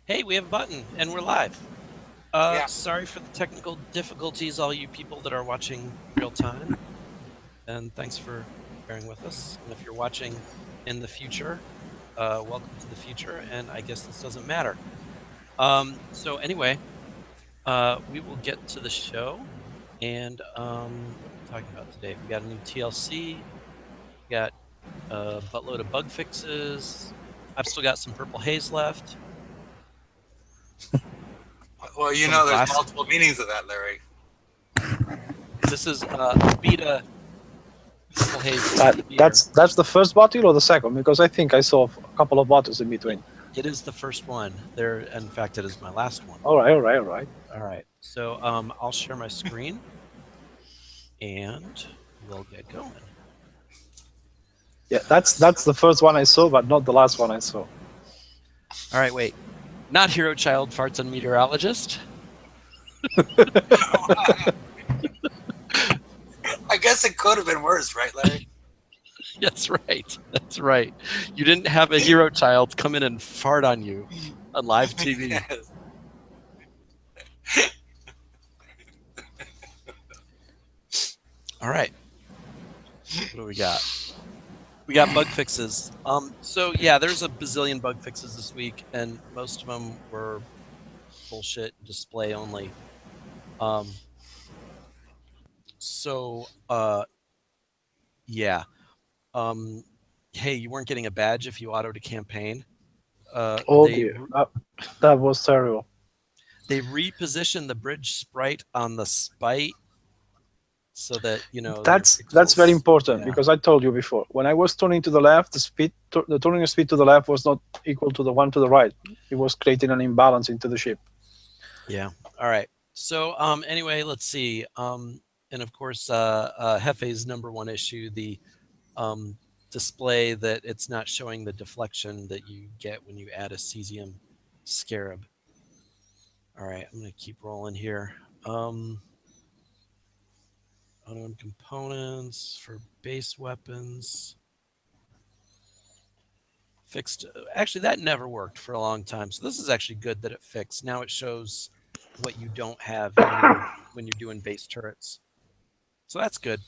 Hey, we have a button, and we're live. Yeah. Sorry for the technical difficulties, all you people that are watching real time, and thanks for bearing with us. And if you're watching in the future, welcome to the future, and I guess this doesn't matter. So anyway, we will get to the show, and what are we talking about today? We got a new TLC, we got a buttload of bug fixes. I've still got some purple haze left, Well, some there's glass. multiple meanings of that, Larry. This is a beta purple haze That, tiki beer. that's the first bottle or the second? Because I think I saw a couple of bottles in It, between. it is the first one. There, in fact, it is my last one. All right, all right, all right. All right. So I'll share my screen and we'll get going. Yeah, that's the first one I saw, but not the last one I saw. All right, wait. Not hero child farts and meteorologist. I guess it could have been worse, right, Larry? That's right. That's right. You didn't have a hero child come in and fart on you on live TV. Yes. All right. What do we got? We got bug fixes. So yeah, there's a bazillion bug fixes this week, and most of them were bullshit, display only. Um, so yeah. Um, hey, you weren't getting a badge if you autoed a campaign. Uh, Oh they dear, re- that was terrible. they repositioned the bridge sprite on the spite so that your That's very pixels. important Yeah, because I told you before. When I was turning to the left, the turning speed to the left was not equal to the one to the right. It was creating an imbalance into the ship. yeah. All right. So anyway, let's see. And of course, Hefe's number one issue, the um, display that it's not showing the deflection that you get when you add a cesium scarab. All right, I'm going to keep rolling here. Unknown components for base weapons. Fixed. Actually, that never worked for a long time. So this is actually good that it fixed. Now it shows what you don't have in your when you're doing base turrets. So that's good.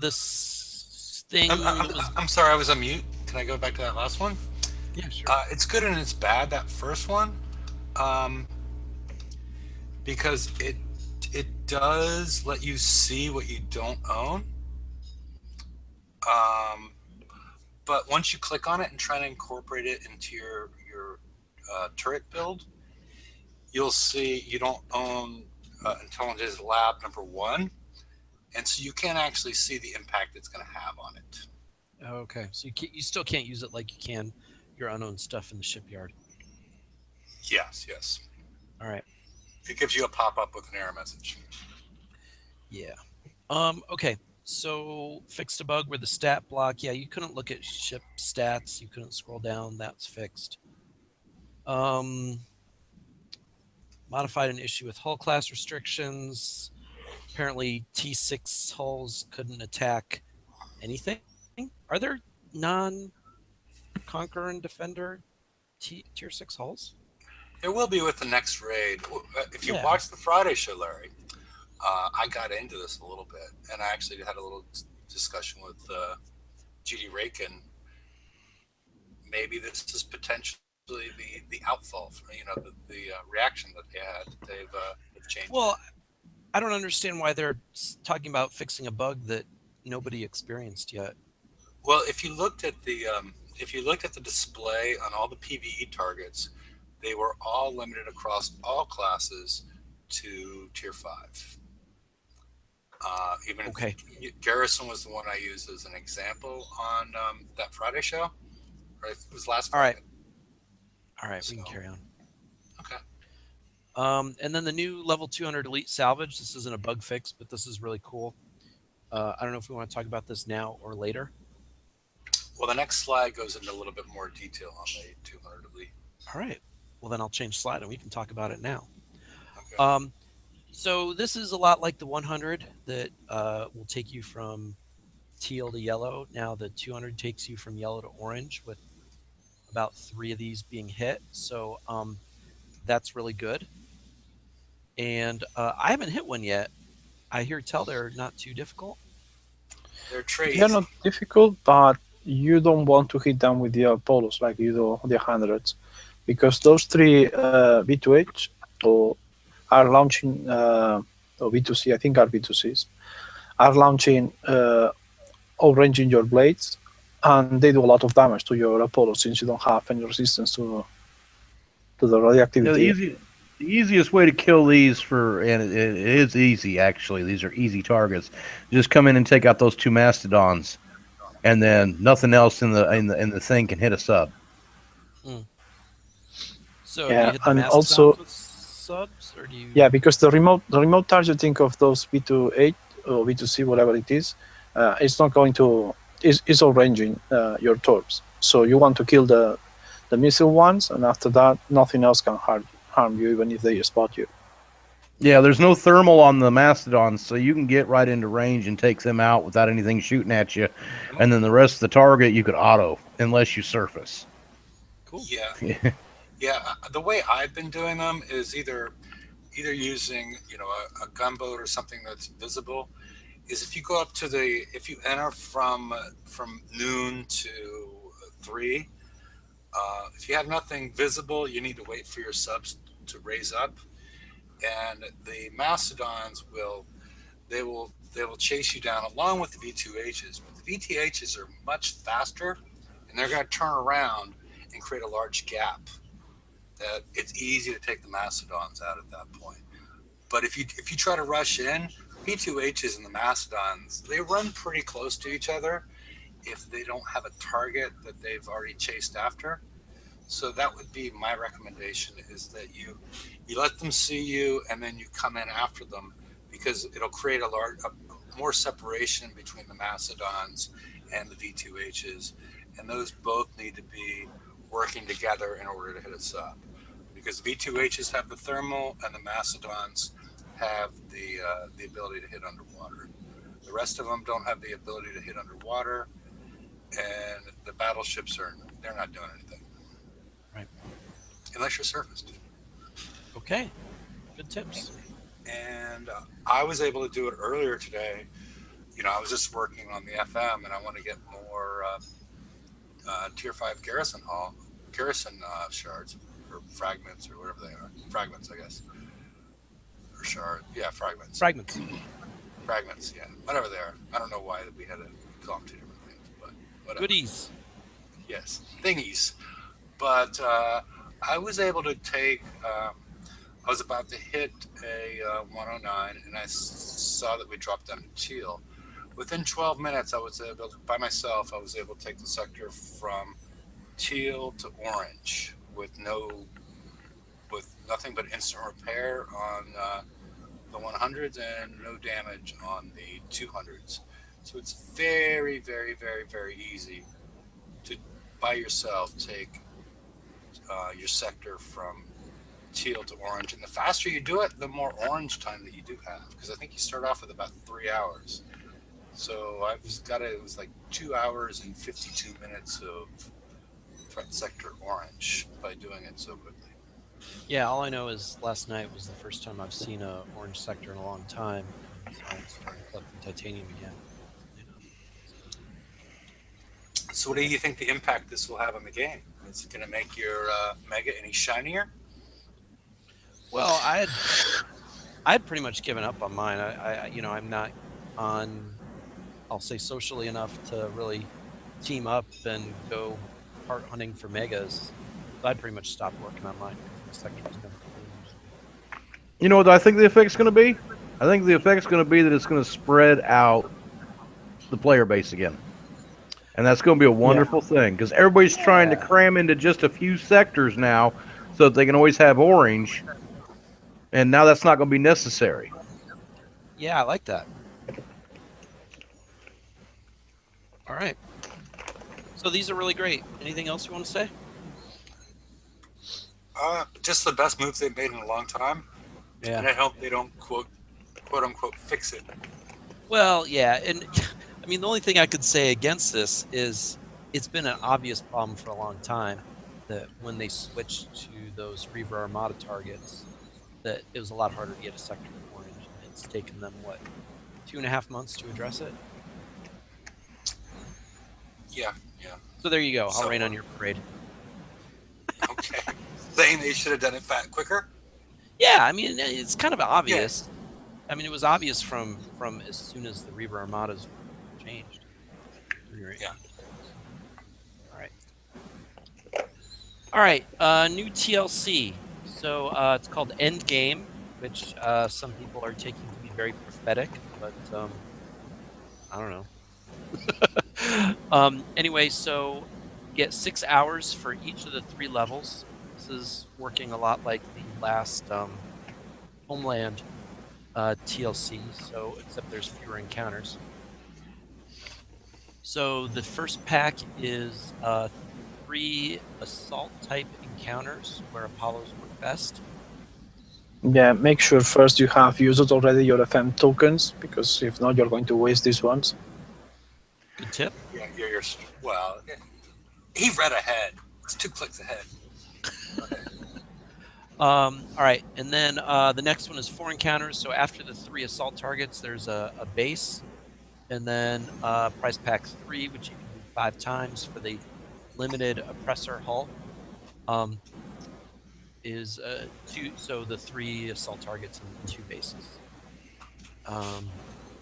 This I'm, thing I'm, that was I'm sorry, I was on mute. Can I go back to that last one? yeah, sure. It's good and it's bad, that first one, um, because it does let you see what you don't own. Um, but once you click on it and try to incorporate it into your turret build, you'll see you don't own Intelligence Lab number one, and so you can't actually see the impact it's going to have on it. Okay, so you still can't use it like you can your unowned stuff in the shipyard. Yes, yes. All right. It gives you a pop up with an error message. Yeah. Okay. So fixed a bug where the stat block. Yeah, you couldn't look at ship stats. You couldn't scroll down. That's fixed. Um, Modified an issue with hull class restrictions. Apparently, T6 hulls couldn't attack anything. Are there non Conqueror and Defender tier 6 hulls? There will be with the next raid. If you Yeah. watch the Friday show, Larry, I got into this a little bit, and I actually had a little discussion with GD Rakin. Maybe this is potentially the outfall, the reaction that they had. They've changed it. Well, I don't understand why they're talking about fixing a bug that nobody experienced yet. Well, if you looked at the display on all the PVE targets, they were all limited across all classes to tier five. Even Okay. Garrison was the one I used as an example on that Friday show. Right, it was last All right. Friday. All right. We So can carry on. okay, And then the new level 200 elite salvage. This isn't a bug fix, but this is really cool. I don't know if we want to talk about this now or later. well the next slide goes into a little bit more detail on the 200 elite. All right. Well, then I'll change slide and we can talk about it now. Okay, Um, so this is a lot like the 100 that will take you from teal to yellow. Now the 200 takes you from yellow to orange with about 3 of these being hit. So that's really good. And I haven't hit one yet. I hear tell they're not too difficult. They're tray They're not easy. difficult, but you don't want to hit them with the polos like you do the hundreds, because those three V2H or are launching or V2C, I think are V2Cs, are launching outranging your blades, and they do a lot of damage to your Apollo since you don't have any resistance to the You know, radioactivity. the easiest way to kill these and it is easy actually. These are easy targets. Just come in and take out those two mastodons, and then nothing else in the thing can hit a sub. Mm. So do you Yeah, hit the and also mastodons with subs, or do you? yeah, because the remote targeting of those V28 or V2C, whatever it is not going to is outranging your torps. So you want to kill the missile ones, and after that, nothing else can harm you, even if they spot you. Yeah, there's no thermal on the mastodons, so you can get right into range and take them out without anything shooting at you. And then the rest of the target you could auto unless you surface. Cool. Yeah, yeah. The way I've been doing them is either using a gunboat or something that's visible. Is if you go up to if you enter from noon to 3, if you have nothing visible, you need to wait for your subs to raise up, and the mastodons will chase you down along with the V2Hs. But the V2Hs are much faster, and they're going to turn around and create a large gap that it's easy to take the mastodons out at that point. But if you try to rush in, V2Hs and the mastodons, they run pretty close to each other if they don't have a target that they've already chased after. So that would be my recommendation, is that you let them see you and then you come in after them, because it'll create more separation between the mastodons and the V2Hs, and those both need to be working together in order to hit a sub, because V2Hs have the thermal and the mastodons have the ability to hit underwater. The rest of them don't have the ability to hit underwater, and the battleships they're not doing anything. Right. Unless you're surfaced. Okay. Good tips. And I was able to do it earlier today. I was just working on the FM, and I want to get more Tier 5 garrison shards, or fragments, or whatever they are. Fragments, I guess. Or shard. Yeah, fragments. Fragments. Fragments, yeah. Whatever they are. I don't know why we had to call them two different things, but whatever. Goodies. Yes, thingies. But I was able to take. I was about to hit a 109, and I saw that we dropped down to teal. Within 12 minutes, I was able to, by myself, I was able to take the sector from teal to orange with nothing but instant repair on the 100s and no damage on the 200s. So it's very, very, very, very easy to, by yourself, take your sector from teal to orange. And the faster you do it, the more orange time that you do have, because I think you start off with about 3 hours. So it was like 2 hours and 52 minutes of threat sector orange by doing it so quickly. Yeah, all I know is last night was the first time I've seen a orange sector in a long time. So I'm starting collecting titanium again. So what do you think the impact this will have on the game? Is it going to make your Mega any shinier? Well, I'd pretty much given up on mine. I'm not on, I'll say, socially enough to really team up and go heart hunting for megas. So I'd pretty much stopped working on mine. You know what I think the effect's going to be? I think the effect's going to be that it's going to spread out the player base again. And that's going to be a wonderful thing, because everybody's trying to cram into just a few sectors now so that they can always have orange. And now that's not going to be necessary. Yeah, I like that. All right. So these are really great. Anything else you want to say? Just the best moves they've made in a long time. Yeah. And I hope they don't quote unquote fix it. Well, yeah, and I mean the only thing I could say against this is it's been an obvious problem for a long time. that when they switched to those Reaver Armada targets, that it was a lot harder to get a sector of orange. And it's taken them, what, 2.5 months to address it? Yeah. So there you go. I'll So, rain on your parade. Okay. Saying they should have done it quicker? Yeah, I mean, it's kind of obvious. I mean, it was obvious from as soon as the Reaver Armadas changed. Yeah. All right. New TLC. So it's called Endgame, which some people are taking to be very prophetic, but I don't know. Anyway, so you get 6 hours for each of the 3 levels. This is working a lot like the last Homeland TLC, so except there's fewer encounters. So the first pack is 3 assault type encounters where Apollos work best. Yeah, make sure first you have used already your FM tokens, because if not, you're going to waste these ones. Good tip. Yeah, well, he read ahead. It's 2 clicks ahead. All right, and then the next one is 4 encounters. So after the 3 assault targets, there's a base, and then price pack 3, which you can do 5 times for the limited Oppressor hull. Is 2, so the 3 assault targets and 2 bases.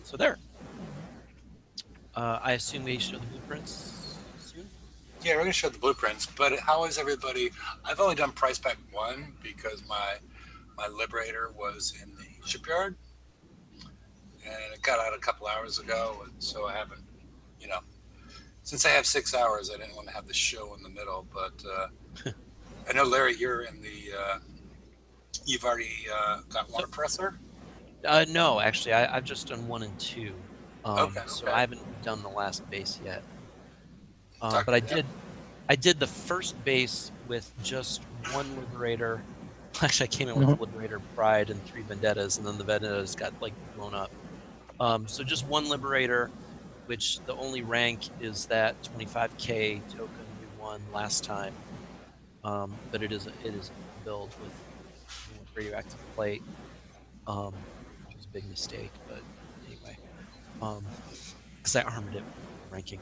So there. I assume we show the blueprints soon. Yeah, we're going to show the blueprints, but how is everybody? I've only done price pack 1 because my Liberator was in the shipyard, and it got out a couple hours ago, and so I haven't, since I have 6 hours, I didn't want to have the show in the middle, but I know, Larry, you're in the, you've already got one Oppressor? No, actually, I've just done 1 and 2. Okay. So I haven't done the last base yet. Okay, But I did the first base with just 1 Liberator. Actually, I came in with Liberator Pride and 3 Vendettas, and then the Vendettas got blown up. So just 1 Liberator, which the only rank is that 25k token we won last time. But it is a build with radioactive plate, which was a big mistake. But anyway, because I armored it ranking.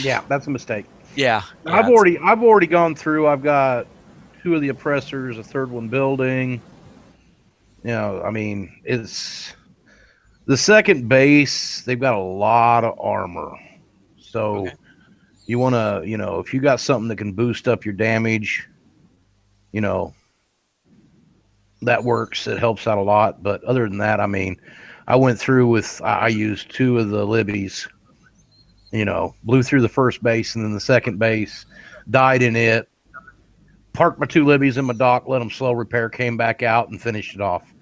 Yeah, that's a mistake. Yeah, I've already gone through. I've got 2 of the Oppressors, a 3rd one building. I mean, it's the second base. They've got a lot of armor, so you want to, if you got something that can boost up your damage, that works. It helps out a lot. But other than that, I mean, I went through with, I used 2 of the Libbies, blew through the first base, and then the second base, died in it, parked my 2 Libbies in my dock, let them slow repair, came back out and finished it off.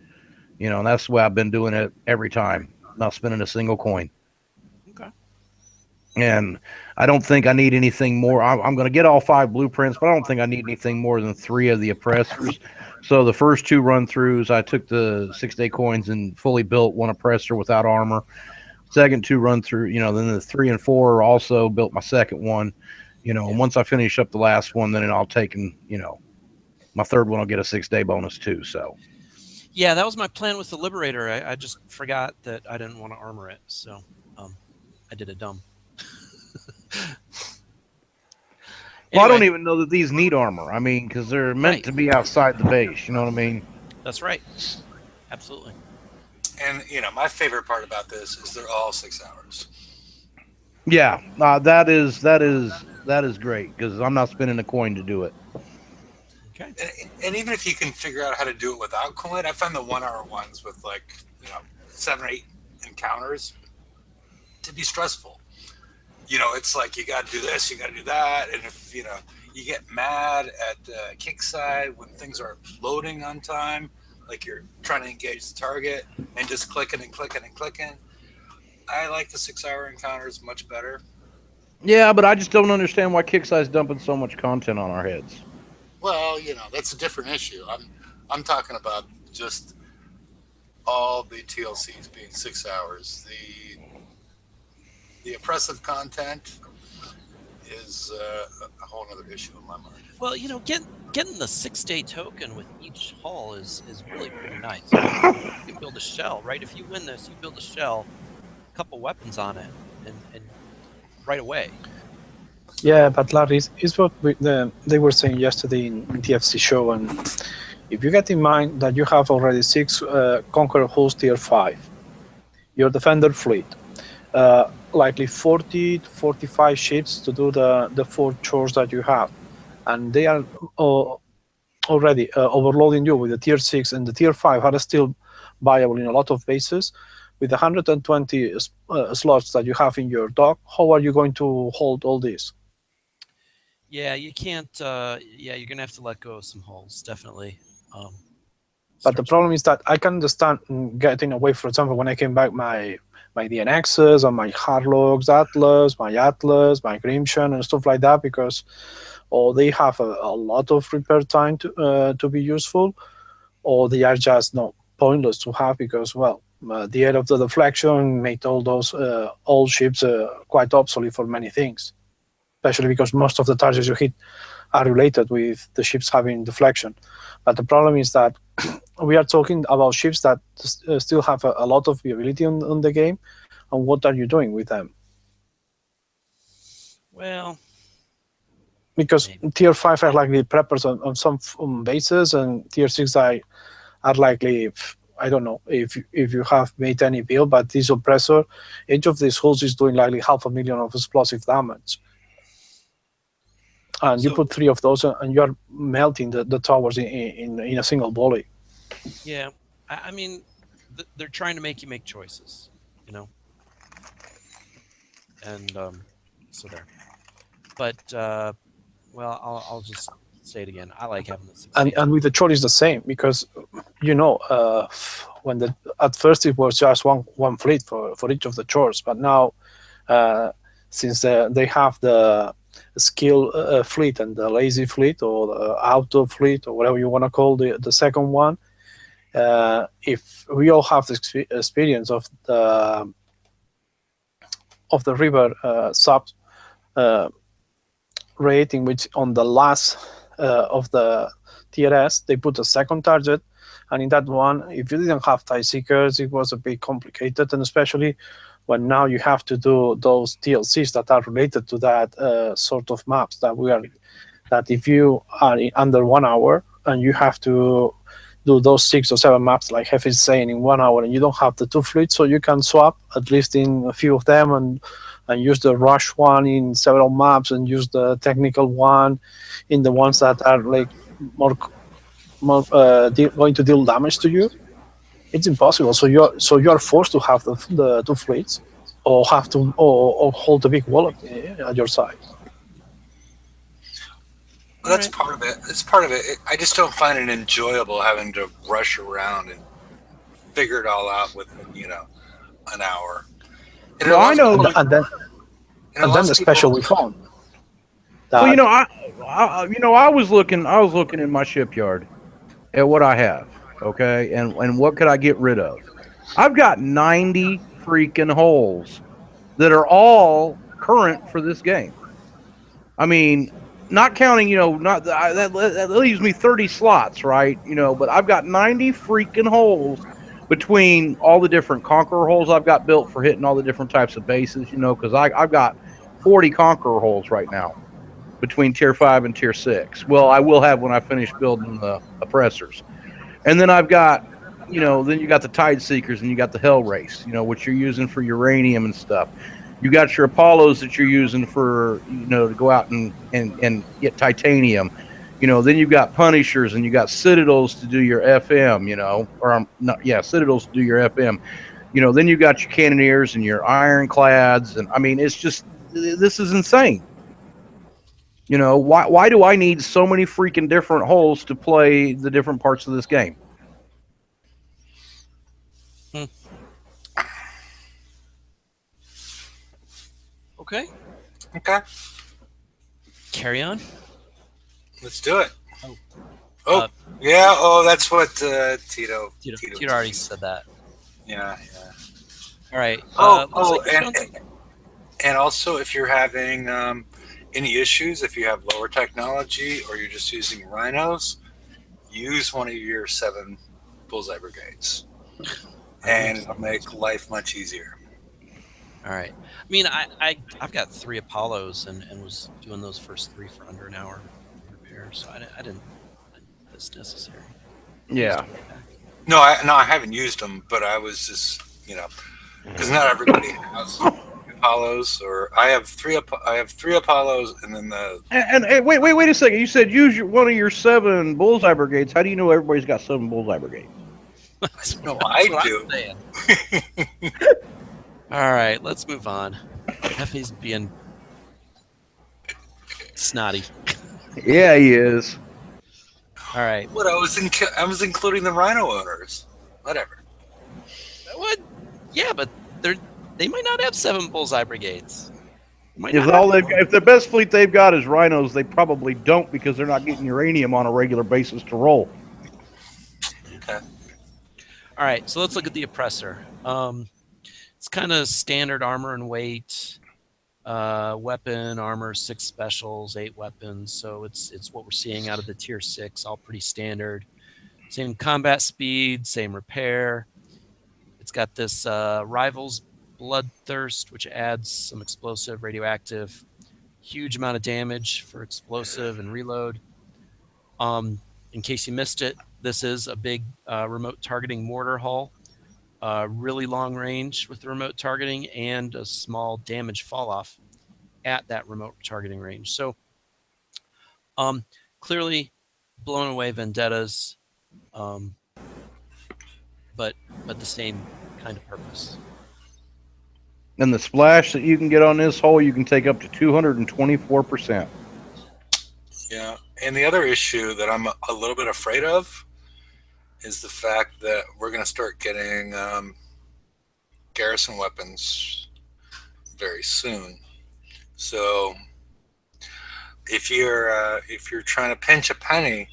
And that's the way I've been doing it every time, not spending a single coin. Okay. And I don't think I need anything more. I'm going to get all 5 blueprints, but I don't think I need anything more than 3 of the Oppressors. So the first 2 run-throughs, I took the 6-day coins and fully built 1 Oppressor without armor. Second 2 run-through, then the 3 and 4 also built my second one. And once I finish up the last one, then I'll take, and my 3rd one will get a 6-day bonus too. So. Yeah, that was my plan with the Liberator. I just forgot that I didn't want to armor it, so I did it dumb. Well, I don't even know that these need armor. I mean, because they're meant to be outside the base. You know what I mean? That's right. Absolutely. And, my favorite part about this is they're all 6 hours. Yeah, that is great, because I'm not spending a coin to do it. Okay. And even if you can figure out how to do it without coin, I find the 1-hour ones with 7 or 8 encounters to be stressful. It's like you got to do this, you got to do that, and if you get mad at kickside when things are loading on time, like you're trying to engage the target and just clicking and clicking and clicking. I like the 6-hour encounters much better. Yeah, but I just don't understand why Kickside's dumping so much content on our heads. Well, that's a different issue. I'm talking about just all the TLCs being 6 hours. The oppressive content, is a whole other issue in my mind. Well, getting the 6-day token with each hull is really pretty nice. You can build a shell, right? If you win this, you build a shell, a couple weapons on it, and right away. Yeah, but Larry, is what they were saying yesterday in TFC show, and if you get in mind that you have already 6 Conqueror hulls tier 5, your defender fleet, likely 40 to 45 ships to do the 4 chores that you have, and they are already overloading you with the tier 6, and the tier 5 are still viable in a lot of bases. With the 120 slots that you have in your dock, how are you going to hold all this? Yeah, you can't. Yeah, you're gonna have to let go of some hulls, definitely. But the problem is that I can understand getting away. For example, when I came back, my DNXs and my Harlocks Atlas, my Grimshan and stuff like that, because they have a lot of repair time to be useful, or they are just pointless to have because, well, the air of the deflection made all those old ships quite obsolete for many things, especially because most of the targets you hit are related with the ships having deflection. But the problem is that we are talking about ships that still have a lot of viability on the game, and what are you doing with them? Well, because maybe. tier 5 are likely preppers on some bases, and tier 6 are likely, I don't know if you have made any build, but this Oppressor, each of these hulls is doing likely 500,000 of explosive damage. And you put 3 of those and you're melting the towers in a single volley. Yeah, I mean, they're trying to make you make choices, and so there. But well, I'll just say it again. I like having the 6 days. And with the chore is the same, because when at first it was just one fleet for each of the chores, but now since they have the skill fleet and the lazy fleet, or the auto fleet, or whatever you want to call the second one, if we all have the experience of the river sub rate, in which on the last of the TRS they put a second target, and in that one, if you didn't have tie seekers, it was a bit complicated, and especially when now you have to do those TLCs that are related to that sort of maps that if you are under 1 hour and you have to do those 6 or 7 maps like Hef is saying in 1 hour, and you don't have the 2 fleets, so you can swap at least in a few of them and use the rush one in several maps, and use the technical one in the ones that are like more going to deal damage to you. It's impossible. So you're forced to have the 2 fleets, or have to or hold a big wallet at your side. Well, that's part of it. It's part of it. I just don't find it enjoyable having to rush around and figure it all out within an hour. And well, I know, and then the special we found. Well, I was looking in my shipyard at what I have, okay, and what could I get rid of? I've got 90 freaking holes that are all current for this game. I mean, not counting, that leaves me 30 slots, right? But I've got 90 freaking holes between all the different Conqueror holes I've got built for hitting all the different types of bases, because I've got 40 Conqueror holes right now between tier 5 and tier 6. Well, I will have when I finish building the Oppressors. And then I've got, then you got the Tide Seekers, and you got the Hell Race, which you're using for uranium and stuff. You got your Apollos that you're using for, to go out and get titanium. Then you've got Punishers, and you got Citadels to do your FM, Citadels to do your FM. Then you got your Cannoneers and your Ironclads. And I mean, it's just, this is insane. Why do I need so many freaking different holes to play the different parts of this game? Okay. Carry on. Let's do it. That's what Tito already said that. Yeah. All right. And also, if you're having any issues, if you have lower technology or you're just using rhinos, use one of your 7 bullseye brigades, and it'll make life much easier. All right. I mean, I've got 3 Apollos and was doing those first 3 for under an hour repair, so I didn't think that's necessary. Yeah. No, I haven't used them, but I was just, because not everybody has Apollos, or I have 3 Apollos, and then And wait a second. You said use one of your 7 bullseye brigades. How do you know everybody's got 7 bullseye brigades? No, I do. All right, let's move on. Effie's being snotty. Yeah, he is. All right. What I was including the rhino owners. Whatever. What? Yeah, but they might not have 7 bullseye brigades. If the best fleet they've got is rhinos, they probably don't, because they're not getting uranium on a regular basis to roll. Okay. All right, so let's look at the Oppressor. It's kind of standard armor and weight. Weapon, armor, 6 specials, 8 weapons. So it's what we're seeing out of the tier 6, all pretty standard. Same combat speed, same repair. It's got this Rivals Bloodthirst, which adds some explosive, radioactive, huge amount of damage for explosive and reload. In case you missed it, this is a big remote targeting mortar hull. Really long range with the remote targeting and a small damage fall off at that remote targeting range. So clearly blown away vendettas, but the same kind of purpose. And the splash that you can get on this hull, you can take up to 224%. Yeah, and the other issue that I'm a little bit afraid of is the fact that we're going to start getting garrison weapons very soon. So if you're trying to pinch a penny,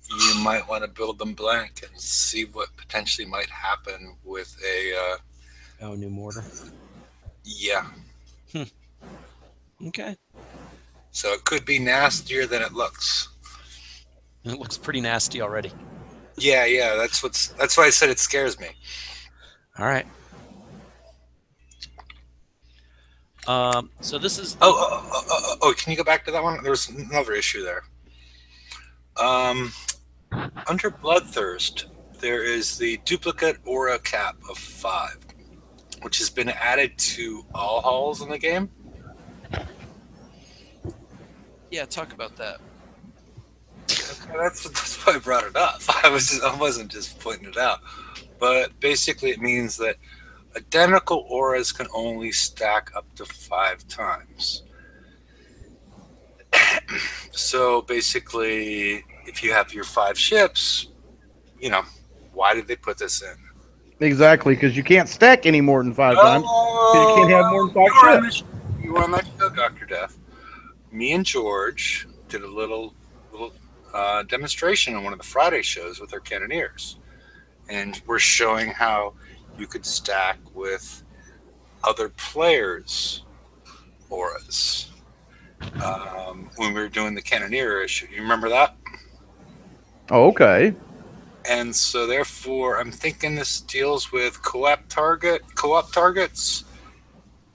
you might want to build them blank and see what potentially might happen with a new mortar. Yeah. Okay. So it could be nastier than it looks. It looks pretty nasty already. Yeah. That's why I said it scares me. All right. So this is. Oh! Can you go back to that one? There's another issue there. Under Bloodthirst, there is the duplicate aura cap of 5, which has been added to all hulls in the game. Yeah, talk about that. Okay, that's why I brought it up. I wasn't just pointing it out, but basically it means that identical auras can only stack up to 5 times. So basically, if you have your 5 ships, why did they put this in? Exactly, because you can't stack any more than 5 times. You can't have more than 5 ships. You were on that show, Dr. Death. Me and George did a little demonstration on one of the Friday shows with our cannoneers, and we're showing how you could stack with other players' auras when we were doing the cannoneer issue. You remember that? Oh, okay. And so therefore, I'm thinking this deals with co-op targets,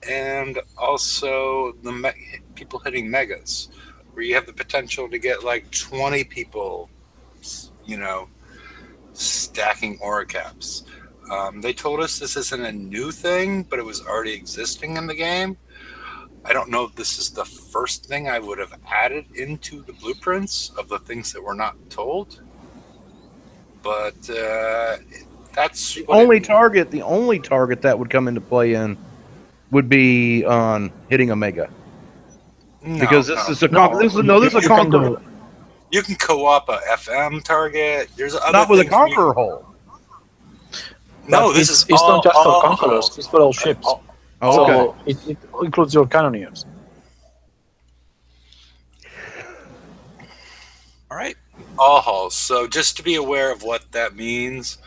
and also the people hitting megas, where you have the potential to get like 20 people, stacking aura caps. They told us this isn't a new thing, but it was already existing in the game. I don't know if this is the first thing I would have added into the blueprints of the things that were not told. But that's the only target that would come into play in would be on hitting a mega. Because this is a conqueror. You can co-op a FM target. There's other not with a conqueror hull. No, it's not just for conquerors. It's for all ships. Oh, okay. So it includes your cannoneers. All right. All hulls. So just to be aware of what that means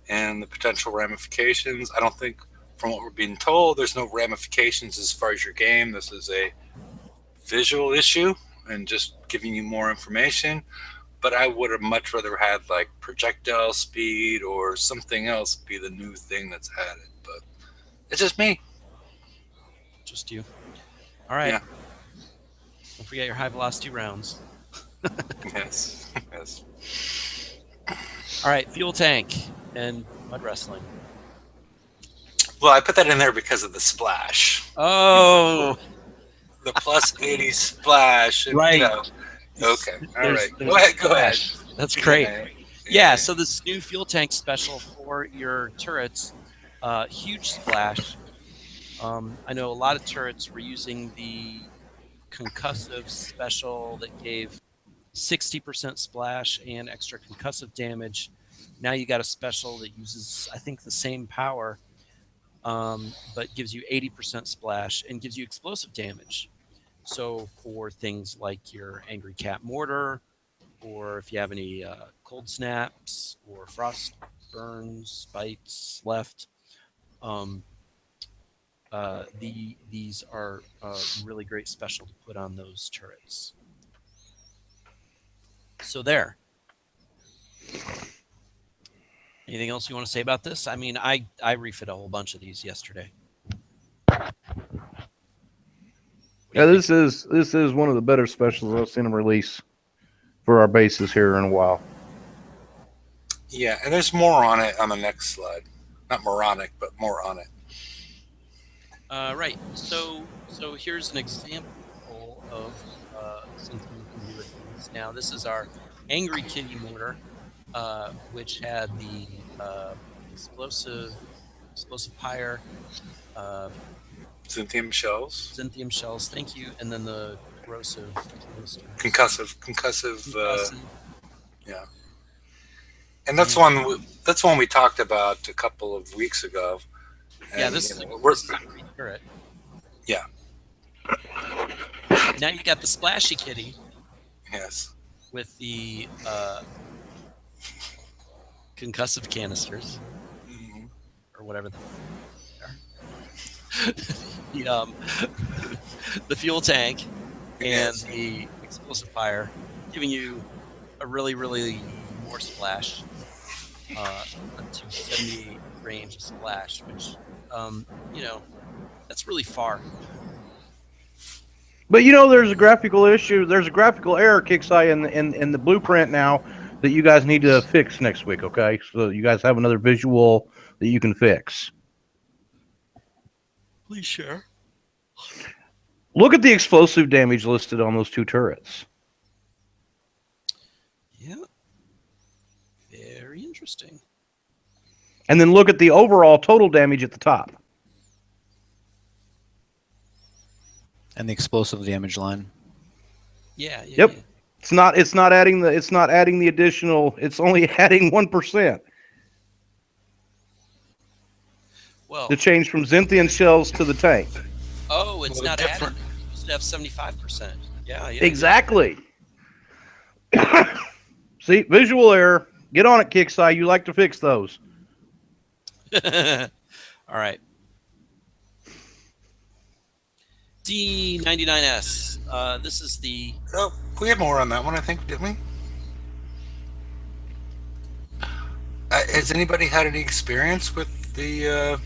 and the potential ramifications. I don't think, from what we're being told, there's no ramifications as far as your game. This is a visual issue and just giving you more information. But I would have much rather had like projectile speed or something else be the new thing that's added. But it's just me. Just you. All right. Yeah. Don't forget your high velocity rounds. Yes. Yes. All right, fuel tank and mud wrestling. Well, I put that in there because of the splash. Oh, The plus 80 splash. And, right. You know, okay. All There's- right. there's Go ahead. a Go ahead. splash. That's great. Yeah, so this new fuel tank special for your turrets, huge splash. I know a lot of turrets were using the concussive special that gave 60% splash and extra concussive damage. Now you got a special that uses, I think, the same power, but gives you 80% splash and gives you explosive damage. So for things like your Angry Cat Mortar, or if you have any cold snaps or frost burns, bites left, these are really great special to put on those turrets. So there. Anything else you want to say about this? I mean, I refit a whole bunch of these yesterday. Yeah, this is one of the better specials I've seen them release for our bases here in a while. Yeah, and there's more on it on the next slide. Not moronic, but more on it. Right. So here's an example of something we can do with these. Now, this is our Angry Kitty mortar, which had the explosive pyre, Xinthium shells. Xinthium shells. Thank you, and then the corrosive canister. Concussive. Yeah. And that's one we talked about a couple of weeks ago. And, yeah, this is a great turret. Yeah. Now you got the Splashy Kitty. Yes. With the concussive canisters, or whatever they are. The fuel tank and the explosive fire, giving you a really, really more splash, up to 70 range of splash, which, that's really far. But there's a graphical issue. There's a graphical error, Kixeye, in the blueprint now that you guys need to fix next week. Okay, so you guys have another visual that you can fix. Please share. Look at the explosive damage listed on those two turrets. Yeah. Very interesting. And then look at the overall total damage at the top. And the explosive damage line. Yeah. Yep. Yeah. It's not adding the additional. It's only adding 1%. Well, The change from Xinthian shells to the tank. oh, it's Well, not different. added. It's supposed to have 75%. Yeah. Exactly. See, visual error. Get on it, Kixeye. You like to fix those. All right. D99S. This is the. Oh, we had more on that one, I think, didn't we? Has anybody had any experience with the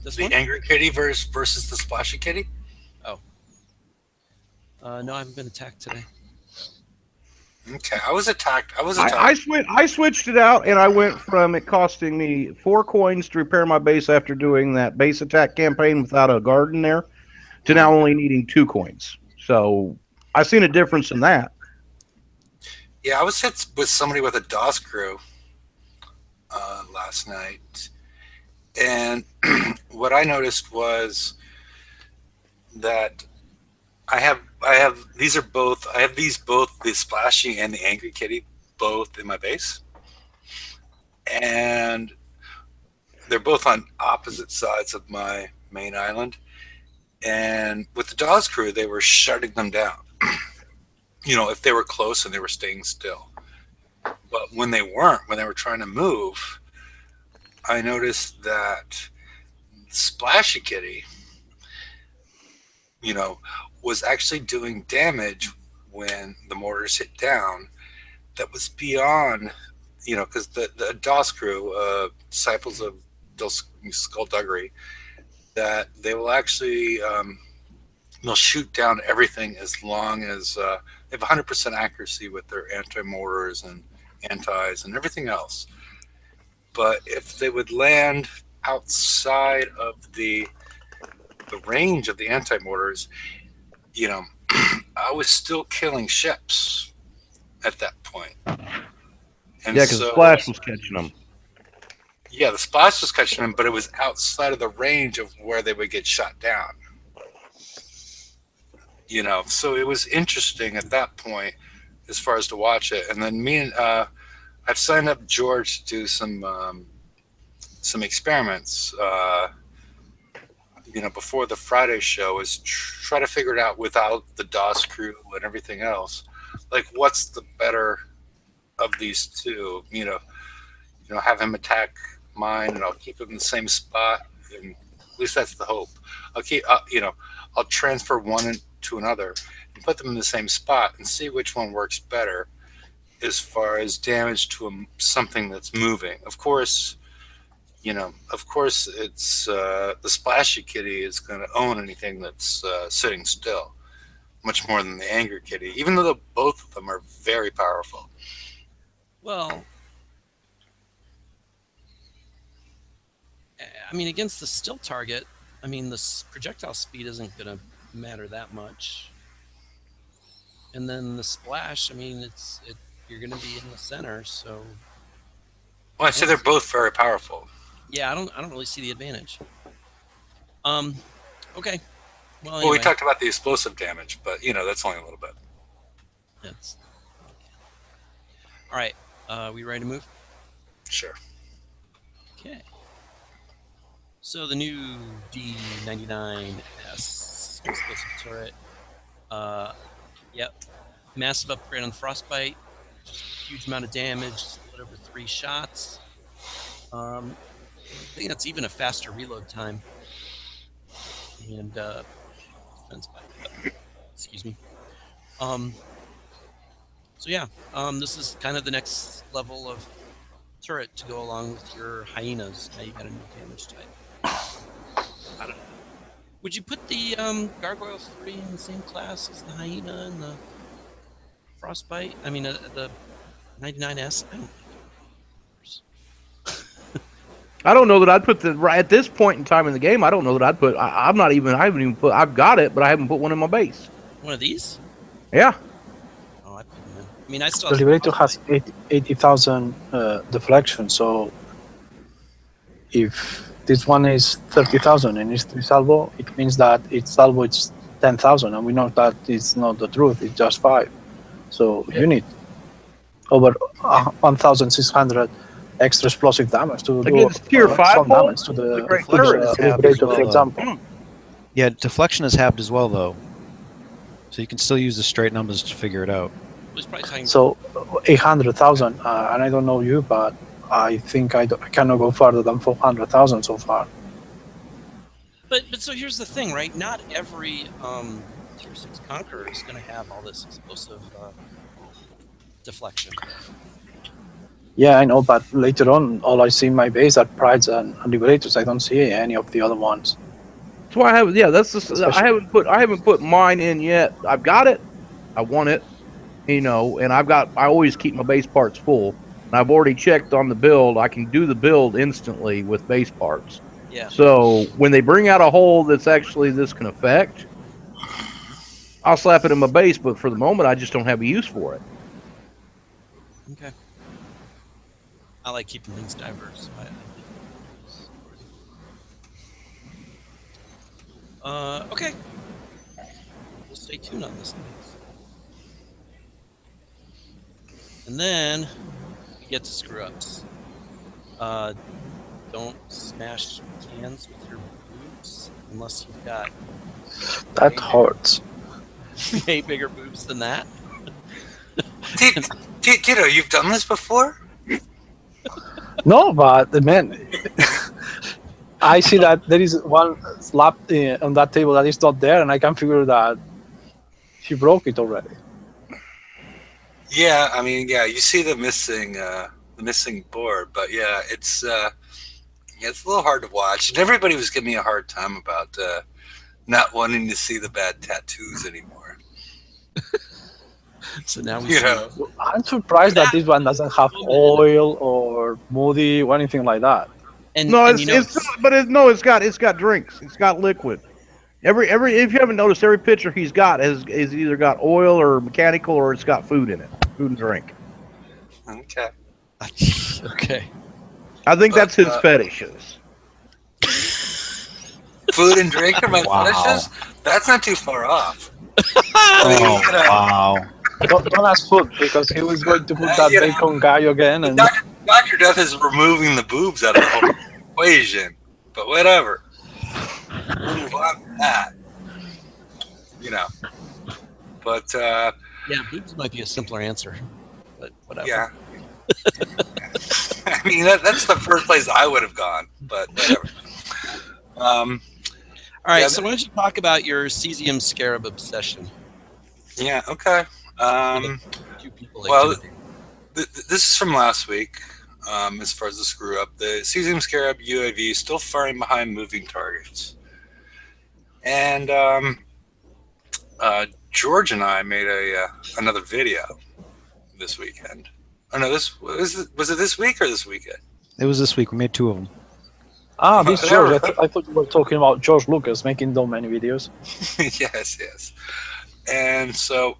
This one? Angry Kitty versus the Splashy Kitty? No, I haven't been attacked today. Okay, I was attacked. I switched it out, and I went from it costing me 4 coins to repair my base after doing that base attack campaign without a garden there, to now only needing 2 coins. So I've seen a difference in that. Yeah, I was hit with somebody with a DOS crew last night, and what I noticed was that I have these both, the Splashy and the Angry Kitty, both in my base, and they're both on opposite sides of my main island. And with the DOS crew, they were shutting them down. If they were close and they were staying still. But when they weren't, when they were trying to move, I noticed that Splashy Kitty, was actually doing damage when the mortars hit down that was beyond, because the DOS crew, Disciples of Skullduggery, that they will actually they'll shoot down everything as long as they have 100% accuracy with their anti-mortars and antis and everything else. But if they would land outside of the range of the anti-mortars, I was still killing ships at that point. And Yeah, because Splash was catching them. Yeah, the splash was catching them, but it was outside of the range of where they would get shot down. So it was interesting at that point as far as to watch it. And then I've signed up George to do some experiments. Before the Friday show, is try to figure it out without the DOS crew and everything else. Like, what's the better of these two? Have him attack mine, and I'll keep him in the same spot. And at least that's the hope. I'll transfer one to another and put them in the same spot and see which one works better as far as damage to something that's moving. Of course, it's the Splashy Kitty is going to own anything that's sitting still, much more than the Anger Kitty, even though both of them are very powerful. Well, I mean, against the still target, I mean, the projectile speed isn't going to matter that much. And then the splash, I mean, you're going to be in the center, so. Well, I say they're both very powerful. Yeah, I don't really see the advantage. Okay. Well, anyway. Well, we talked about the explosive damage, but that's only a little bit. All right. We ready to move? Sure. Okay. So the new D99S explosive turret. Yep. Massive upgrade on the Frostbite. Just huge amount of damage. Split over 3 shots. I think that's even a faster reload time. And defense by, excuse me. So yeah, this is kind of the next level of turret to go along with your hyenas. Now you got a new damage type. I don't know. Would you put the Gargoyle 3 in the same class as the hyena and the Frostbite? I mean, the 99S? I don't think I don't know that I'd put at this point in time in the game. I don't know that I'd put. I haven't even put. I've got it, but I haven't put one in my base. One of these? Yeah. Oh, I put them in. I mean, I still. The Liberator has 80,000 deflection, so if this one is 30,000 and it's 3 salvo, it means that its salvo is 10,000, and we know that it's not the truth. It's just 5. So you need over 1,600 extra explosive damage to do tier 5 damage to the Liberator, for example. Yeah, deflection is halved as well, though. So you can still use the straight numbers to figure it out. So 800,000, and I don't know you, but I think I cannot go further than 400,000 so far. But so here's the thing, right? Not every tier 6 Conqueror is going to have all this explosive deflection. Yeah, I know, but later on, all I see in my base are Prides and Liberators. I don't see any of the other ones. That's why I have. Yeah, that's just. I haven't put mine in yet. I've got it. I want it. And I always keep my base parts full. And I've already checked on the build. I can do the build instantly with base parts. Yeah. So when they bring out a hole that's actually this can affect, I'll slap it in my base. But for the moment, I just don't have a use for it. Okay. I like keeping things diverse. Okay. We'll stay tuned on this. And then we get to Screwups. Don't smash cans with your boobs unless you've got. That hurts. Way bigger boobs than that. Tito, you've done this before? No, but man, I see that there is one slab on that table that is not there, and I can figure that He broke it already. Yeah, I mean, yeah, you see the missing board, but yeah, it's a little hard to watch. And everybody was giving me a hard time about not wanting to see the bad tattoos anymore. So now we You see know, I'm surprised that this one doesn't have oil or moody or anything like that. and No, and it's got drinks. It's got liquid. Every if you haven't noticed, every picture he's got is either got oil or mechanical or it's got food in it, food and drink. okay. okay. I think But, that's his fetishes. Food and drink are my Wow. fetishes? That's not too far off. Oh, You know, wow. Don't ask food because he was going to put that You know, bacon guy again. And Dr. Death is removing the boobs out of the whole equation, but whatever. We'll move on from that. You know, but Yeah, boobs might be a simpler answer, but whatever. yeah. I mean, that's the first place I would have gone, but whatever. All right. Yeah, So why don't you talk about your cesium scarab obsession? Yeah, okay. Two people. Well, this is from last week. As far as the screw up, the cesium scarab UAV is still firing behind moving targets, and George and I made another video this weekend. Oh no, was it this week or this weekend? It was this week. We made 2 of them. this George, I thought you were talking about George Lucas making so many videos. Yes. And so,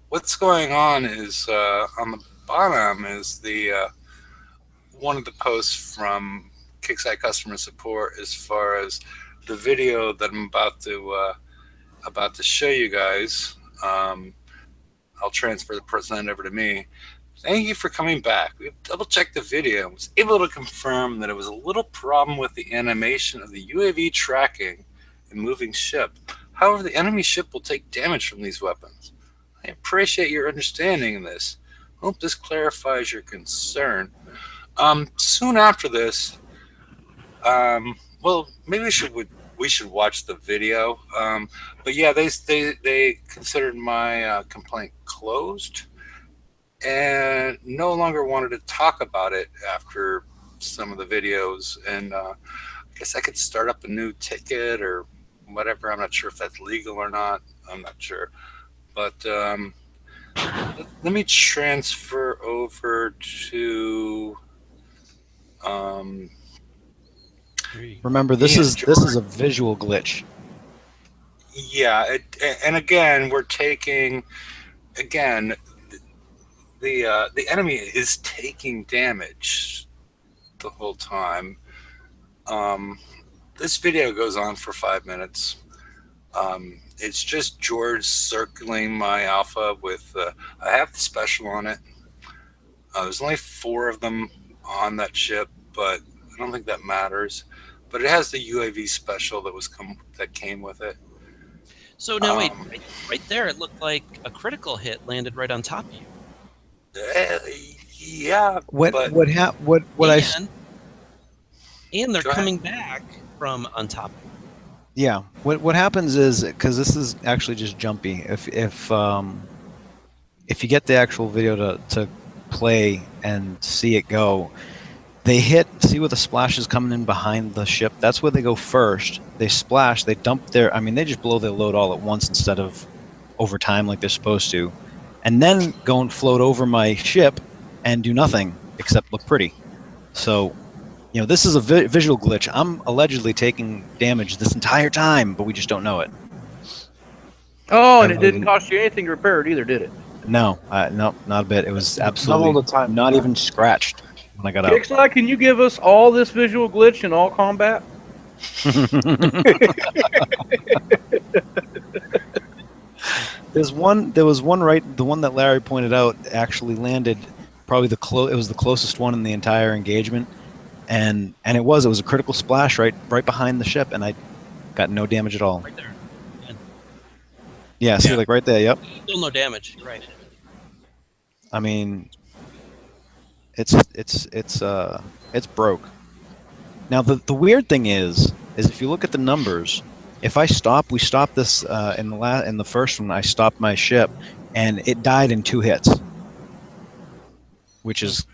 what's going on is on the bottom is the one of the posts from Kickside customer support as far as the video that I'm about to show you guys. I'll transfer the present over to me. Thank you for coming back. We double checked the video and was able to confirm that it was a little problem with the animation of the UAV tracking and moving ship. However, the enemy ship will take damage from these weapons. I appreciate your understanding in this. Hope this clarifies your concern. Soon after this, well, maybe we should watch the video. But yeah, they considered my complaint closed and no longer wanted to talk about it after some of the videos. And I guess I could start up a new ticket or whatever. I'm not sure if that's legal or not. I'm not sure. But let me transfer over to. Remember, this Yeah, is a visual glitch. Yeah, and again, we're taking the enemy is taking damage the whole time. This video goes on for 5 minutes. It's just George circling my alpha with I have the special on it. There's only 4 of them on that ship, but I don't think that matters. But it has the UAV special that came with it. So now wait, right there, it looked like a critical hit landed right on top of you. Yeah. And they're Go ahead. coming back from on top of you. Yeah. What happens is, because this is actually just jumpy. If you get the actual video to play and see it go, they see where the splash is coming in behind the ship. That's where they go first. They splash. They dump they just blow their load all at once instead of over time like they're supposed to, and then go and float over my ship and do nothing except look pretty. So, this is a visual glitch. I'm allegedly taking damage this entire time, but we just don't know it. Oh, and it didn't cost you anything to repair it either, did it? No, not a bit. It was absolutely all the time. not even scratched when I got out. Kickside, can you give us all this visual glitch in all combat? There was one right. The one that Larry pointed out actually landed probably it was the closest one in the entire engagement, and it was a critical splash right behind the ship, and I got no damage at all. Right there. Yeah, see, like right there. Yep. Still no damage. Right. I mean, it's broke. Now the weird thing is if you look at the numbers, If I stop, we stopped this in the first one. I stopped my ship, and it died in 2 hits, which is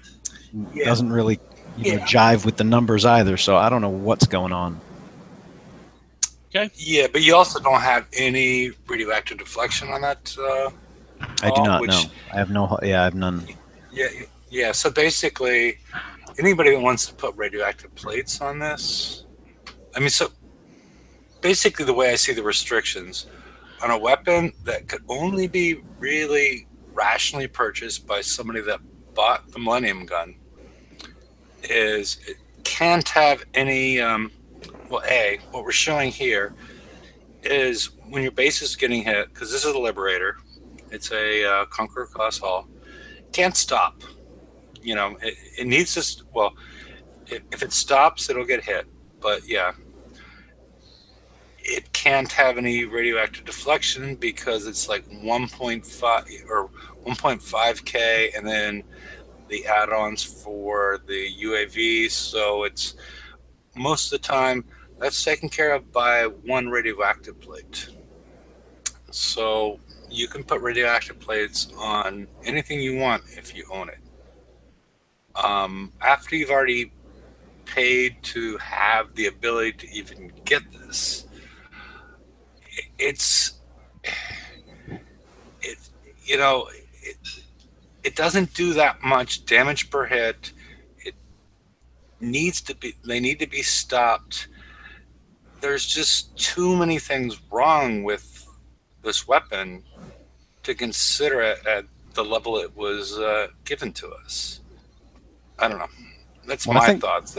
Yeah. doesn't really Yeah. jive with the numbers either. So I don't know what's going on. Okay. Yeah, but you also don't have any radioactive deflection on that. I do not which, know. I have no. Yeah, I have none. Yeah. So basically, anybody that wants to put radioactive plates on this, I mean, so basically, the way I see the restrictions on a weapon that could only be really rationally purchased by somebody that bought the Millennium Gun is it can't have any. Well, what we're showing here is when your base is getting hit, because this is a Liberator, it's a Conqueror class hull, can't stop. It needs to. Well, if it stops, it'll get hit. But yeah, it can't have any radioactive deflection because it's like 1.5 or 1.5K, and then the add-ons for the UAV. So it's most of the time that's taken care of by one radioactive plate. So you can put radioactive plates on anything you want if you own it. After you've already paid to have the ability to even get this, it doesn't do that much damage per hit. They need to be stopped. There's just too many things wrong with this weapon to consider it at the level it was given to us. I don't know. That's my thoughts.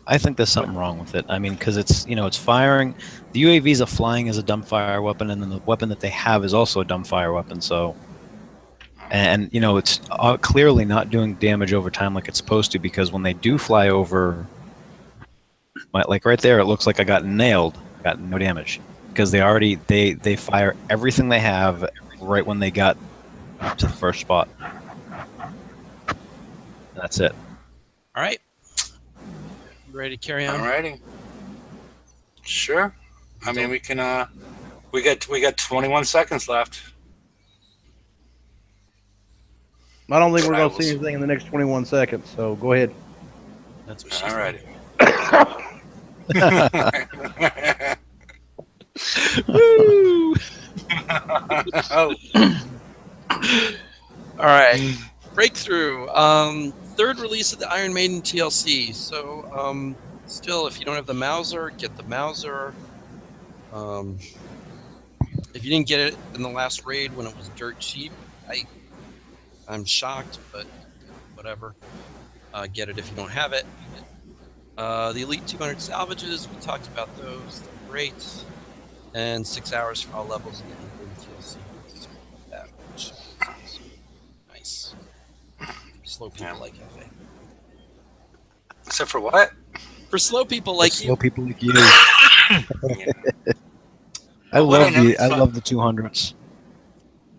I think there's something wrong with it. I mean, because it's firing. The UAVs are flying as a dumbfire weapon, and then the weapon that they have is also a dumbfire weapon. So, and it's clearly not doing damage over time like it's supposed to, because when they do fly over, like right there, it looks like I got nailed. I got no damage because they fire everything they have right when they got to the first spot. And that's it. All right. Ready to carry on? Alrighty. Sure. I mean, we can. We got 21 seconds left. I don't think we're going to see anything in the next 21 seconds. So go ahead. That's what she's Alrighty. Woo! Oh. All right. Breakthrough. Third release of the Iron Maiden TLC. So, still, if you don't have the Mauser, get the Mauser. If you didn't get it in the last raid when it was dirt cheap, I'm shocked, but whatever. Get it if you don't have it. The Elite 200 salvages, we talked about those. They're great. And 6 hours for all levels of the Endgame TLC. That much. Nice. Slow people like FA. Except for what? For slow people like you. Slow people like you. I love the 200s.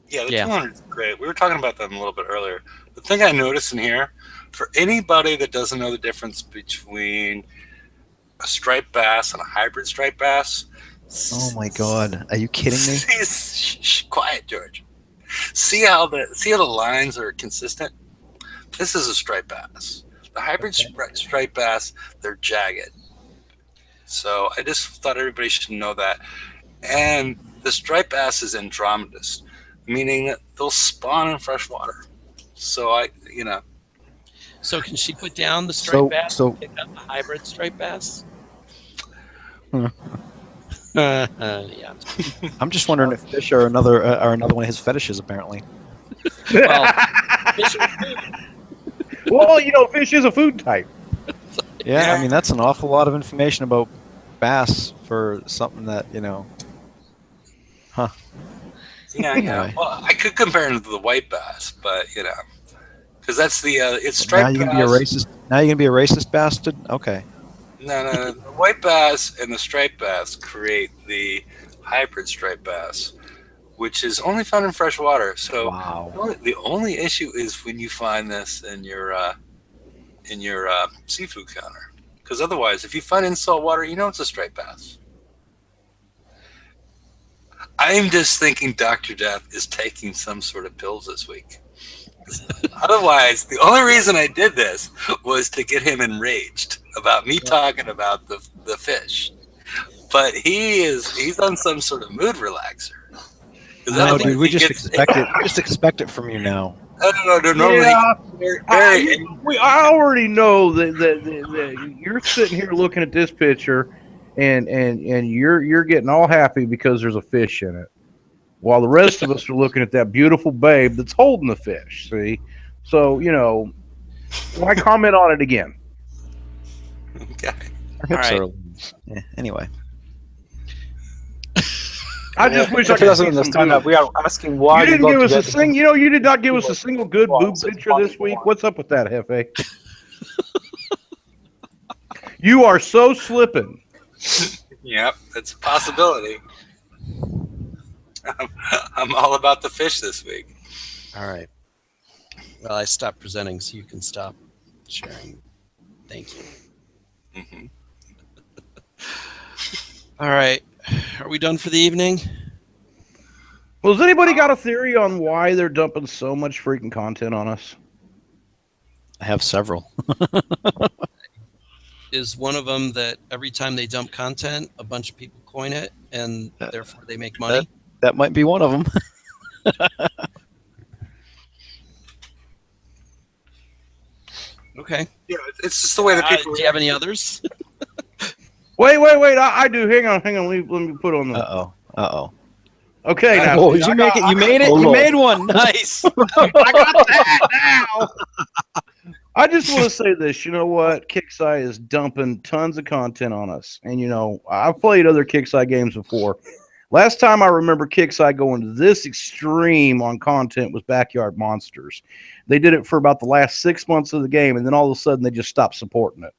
Yeah, the 200 is great. We were talking about them a little bit earlier. The thing I noticed in here, for anybody that doesn't know the difference between a striped bass and a hybrid striped bass. Oh my God! Are you kidding me? Quiet, George. See how the lines are consistent. This is a striped bass. The hybrid striped bass, they're jagged. So I just thought everybody should know that. And the striped bass is Andromedist, meaning that they'll spawn in fresh water. So So can she put down the striped bass and pick up the hybrid striped bass? Yeah. I'm just wondering if fish are another one of his fetishes. Apparently. Well, fish are food. Well, fish is a food type. Yeah, I mean that's an awful lot of information about bass for something that Huh. Yeah. Anyway. Well, I could compare them to the white bass, but because that's the it's striped bass. Now you're gonna be a racist bastard. Okay. No. The white bass and the striped bass create the hybrid striped bass, which is only found in fresh water. So wow. The only issue is when you find this in your seafood counter. Because otherwise, if you find it in salt water, it's a striped bass. I'm just thinking Dr. Death is taking some sort of pills this week. Otherwise, the only reason I did this was to get him enraged about me talking about the fish. But he's on some sort of mood relaxer. No, dude, we just expect it. Just expect it from you now. No. Normally, I already know that you're sitting here looking at this picture, and you're getting all happy because there's a fish in it, while the rest of us are looking at that beautiful babe that's holding the fish. See, so why comment on it again? Okay. Our hips All are. Yeah, anyway. I just wish I If he could doesn't understand that we are asking why You didn't got give us a together. single. You did not give us a single good Well, boob it's a picture funny this week. one. What's up with that, Hefe? You are so slipping. Yep, that's a possibility. I'm all about the fish this week. All right. Well, I stopped presenting, so you can stop sharing. Thank you. Mm-hmm. All right. Are we done for the evening? Well, has anybody got a theory on why they're dumping so much freaking content on us? I have several. Is one of them that every time they dump content, a bunch of people coin it, and therefore they make money? That might be one of them. Okay. Yeah, it's just the way that people. Do you have any others? Wait. I do. Hang on. Let me put on the. Uh oh. Okay, now. Oh, did you make it? You made it. Hold You on. made one. Nice. I got that now. I just want to say this. You know what? Kixeye is dumping tons of content on us. And, I've played other Kixeye games before. Last time I remember Kixeye going to this extreme on content was Backyard Monsters. They did it for about the last 6 months of the game, and then all of a sudden they just stopped supporting it.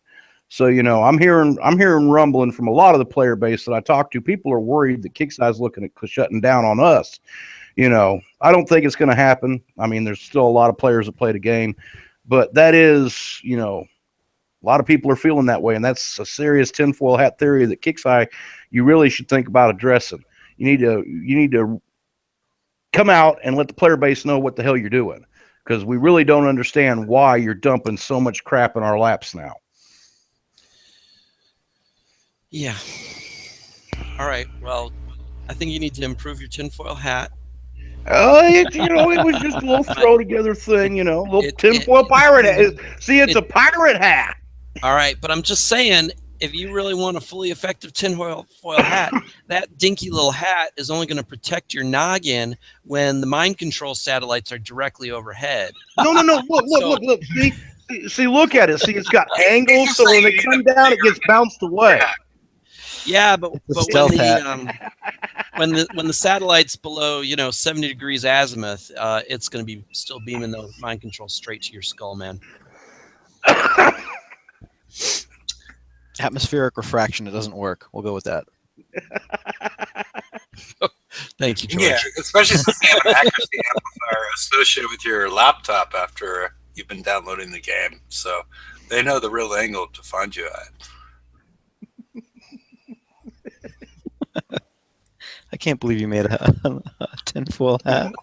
So, I'm hearing rumbling from a lot of the player base that I talk to. People are worried that Kixeye's looking at shutting down on us. I don't think it's going to happen. I mean, there's still a lot of players that play the game. But that is, a lot of people are feeling that way, and that's a serious tinfoil hat theory that Kixeye you really should think about addressing. You need to come out and let the player base know what the hell you're doing, because we really don't understand why you're dumping so much crap in our laps now. Yeah. All right. Well, I think you need to improve your tinfoil hat. It was just a little throw together thing, little tinfoil pirate hat. See, it's a pirate hat. All right, but I'm just saying, if you really want a fully effective tinfoil hat, that dinky little hat is only going to protect your noggin when the mind control satellites are directly overhead. No. Look. See, look at it. See, it's got angles, so when they come down, it gets bounced away. Yeah, but stealth when the satellite's below 70 degrees azimuth, it's going to be still beaming the mind control straight to your skull, man. Atmospheric refraction. It doesn't work. We'll go with that. Thank you, George. Yeah, especially since you have an accuracy amplifier associated with your laptop after you've been downloading the game, so they know the real angle to find you at. I can't believe you made a tinfoil hat.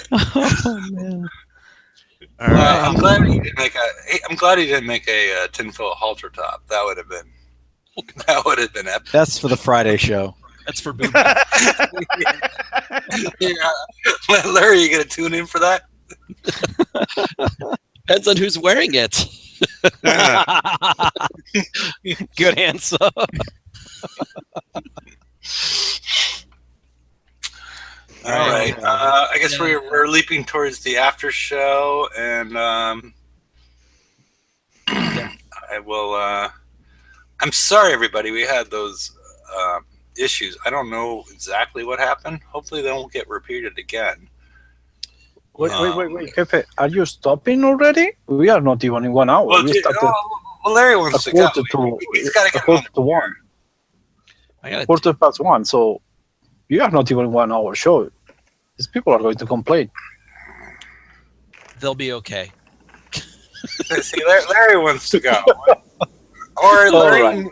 Oh man! All right. I'm glad he didn't make a tinfoil halter top. That would have been epic. That's for the Friday show. That's for boob. Yeah. Larry, you gonna tune in for that? Depends on who's wearing it. Good answer. All right. I guess we're leaping towards the after show, and I will. I'm sorry, everybody. We had those issues. I don't know exactly what happened. Hopefully, they won't get repeated again. Wait, Jefe, are you stopping already? We are not even in 1 hour. Well, We started Larry wants to go. He's got to a get quarter to one. Quarter past one. So you are not even in 1 hour show. These people are going to complain. They'll be okay. See, Larry wants to go. Or Larry,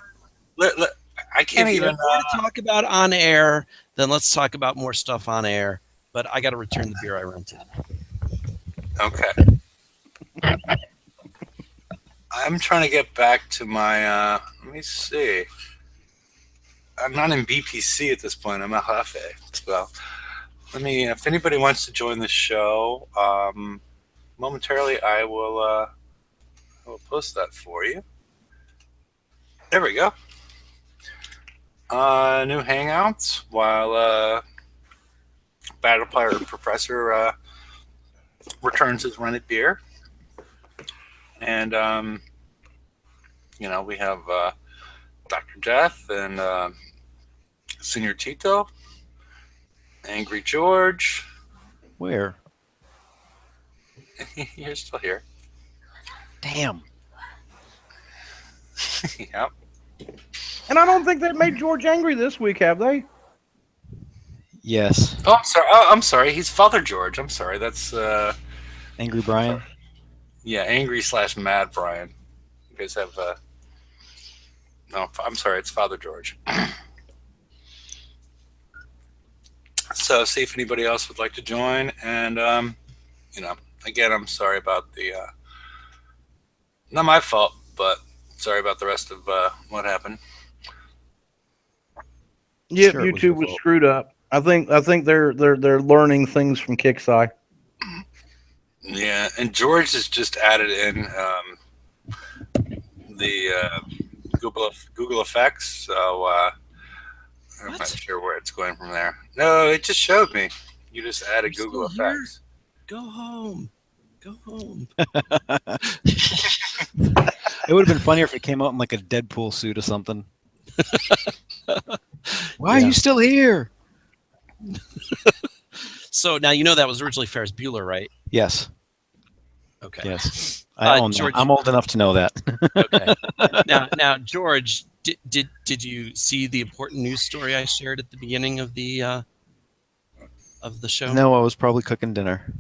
Right. I can't If even. you want to talk about on air, then let's talk about more stuff on air. But I got to return the beer I rented. Okay. I'm trying to get back to my. Let me see. I'm not in BPC at this point. I'm at Jefe. Well, let me. If anybody wants to join the show, momentarily I will post that for you. There we go. New hangouts while Battle Pirate Professor returns his rented beer, and we have Dr. Death and Senior Tito, Angry George. Where? You're still here. Damn. Yep. And I don't think they made George angry this week, have they? Yes. Oh, I'm sorry. I'm sorry. He's Father George. I'm sorry. That's Angry Brian. yeah, angry / mad Brian. You guys have no. I'm sorry. It's Father George. So see if anybody else would like to join, and again, I'm sorry about the. Not my fault, but sorry about the rest of what happened. Yep, Sure, it was YouTube your was fault. screwed up. I think they're learning things from Kixeye. Yeah, and George has just added in the Google effects, so I'm not sure where it's going from there. No, it just showed me. You just added You're Google still here? effects. Go home. Go home. It would have been funnier if it came out in like a Deadpool suit or something. Why are Yeah. you still here? So now you know that was originally Ferris Bueller, right? Yes. Okay. Yes. I own that. George- I'm old enough to know that. Okay. Now, George, did you see the important news story I shared at the beginning of the show? No, I was probably cooking dinner.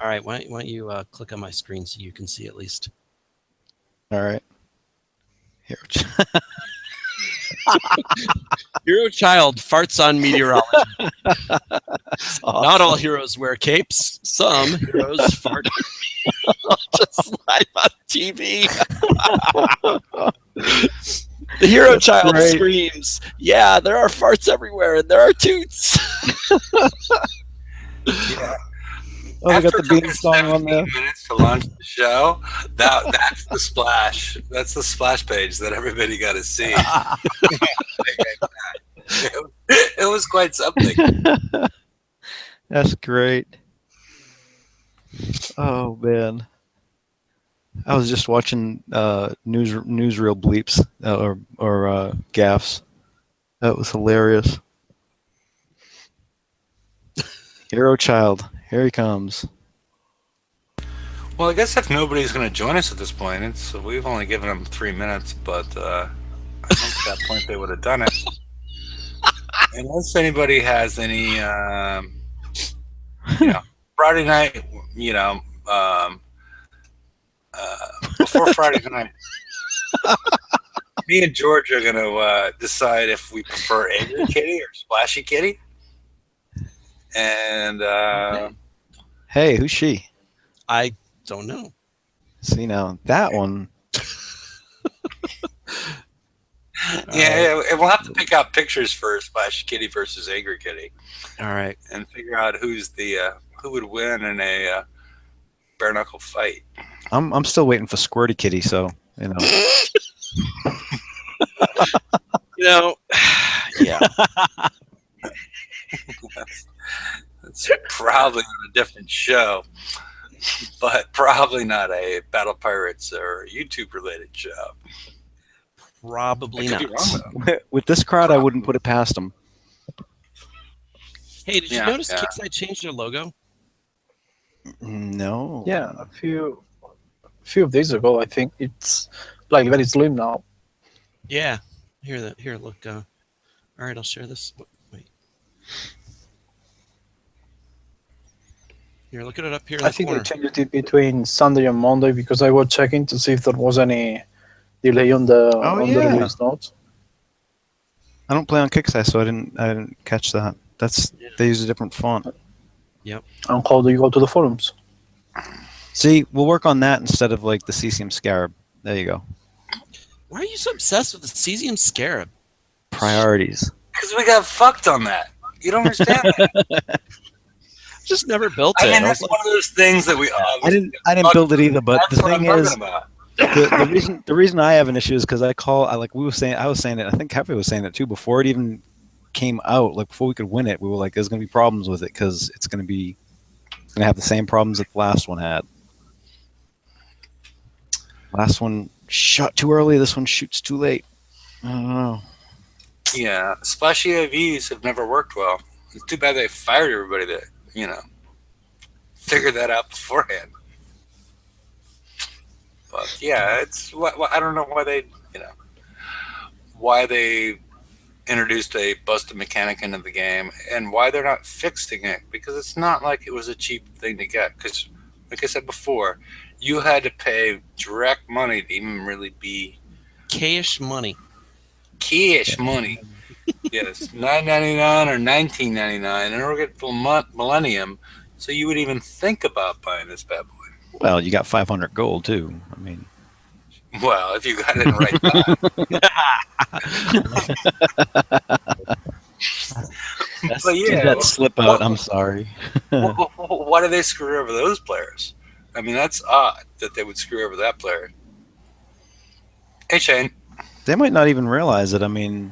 All right. Why don't you click on my screen so you can see at least? All right. Here. Hero child farts on meteorology. Not all heroes wear capes. Some heroes fart just live on TV. The hero That's child great. screams, "Yeah, there are farts everywhere, and there are toots." Yeah. Oh, they got After the it took bean us song on 17 there. minutes to launch the show, that's the splash. That's the splash page that everybody got to see. It was quite something. That's great. Oh man, I was just watching newsreel bleeps or gaffs. That was hilarious. Hero child, here he comes. Well, I guess if nobody's going to join us at this point, we've only given them 3 minutes, but I think at that point they would have done it. Unless anybody has any, Friday night, before Friday night, me and George are going to decide if we prefer Angry Kitty or Splashy Kitty. And Hey, who's she? I don't know. See now that one. yeah, we'll have to pick out pictures for Splashy Kitty versus Angry Kitty. All right. And figure out who would win in a bare knuckle fight. I'm still waiting for Squirty Kitty, so you know. Yeah. That's probably on a different show, but probably not a Battle Pirates or YouTube related show. Probably I not. could be wrong, though. With this crowd, I wouldn't put it past them. Hey, did you Yeah, notice yeah. Kixeye changed their logo? No. Yeah, a few of days ago, I think it's like very slim now. Yeah. Here, look. All right, I'll share this. Wait. Here, look at it up here in I the think corner. they changed it between Sunday and Monday because I was checking to see if there was any delay on the Oh, on yeah. the release notes. I don't play on Kickstarter, so I didn't catch that. They use a different font. And how do you go to the forums? See, we'll work on that instead of like the cesium scarab. There you go. Why are you so obsessed with the cesium scarab? Priorities. Because we got fucked on that. You don't understand that. Just never built I it. mean, that's one of those things that we. I didn't build it either, but That's the what thing I'm is, talking about. the reason I have an issue is because I was saying it. I think Cafe was saying it too before it even came out. Like before we could win it, we were like, "There's going to be problems with it because it's going to have the same problems that the last one had." Last one shot too early. This one shoots too late. I don't know. Yeah, splashy AVs have never worked well. It's too bad they fired everybody that figured that out beforehand. But yeah, it's I don't know why they introduced a busted mechanic into the game and why they're not fixing it, because it's not like it was a cheap thing to get. Because, like I said before, you had to pay direct money to even really be Cash money. cash money. Yes, $9.99 or $19.99 in order to get full Millennium, so you would even think about buying this bad boy. Well, you got 500 gold too. I mean, Well, if you got it in right time. But did yeah, that slip out? I'm sorry. why do they screw over those players? I mean, that's odd that they would screw over that player. Hey, Shane. They might not even realize it. I mean,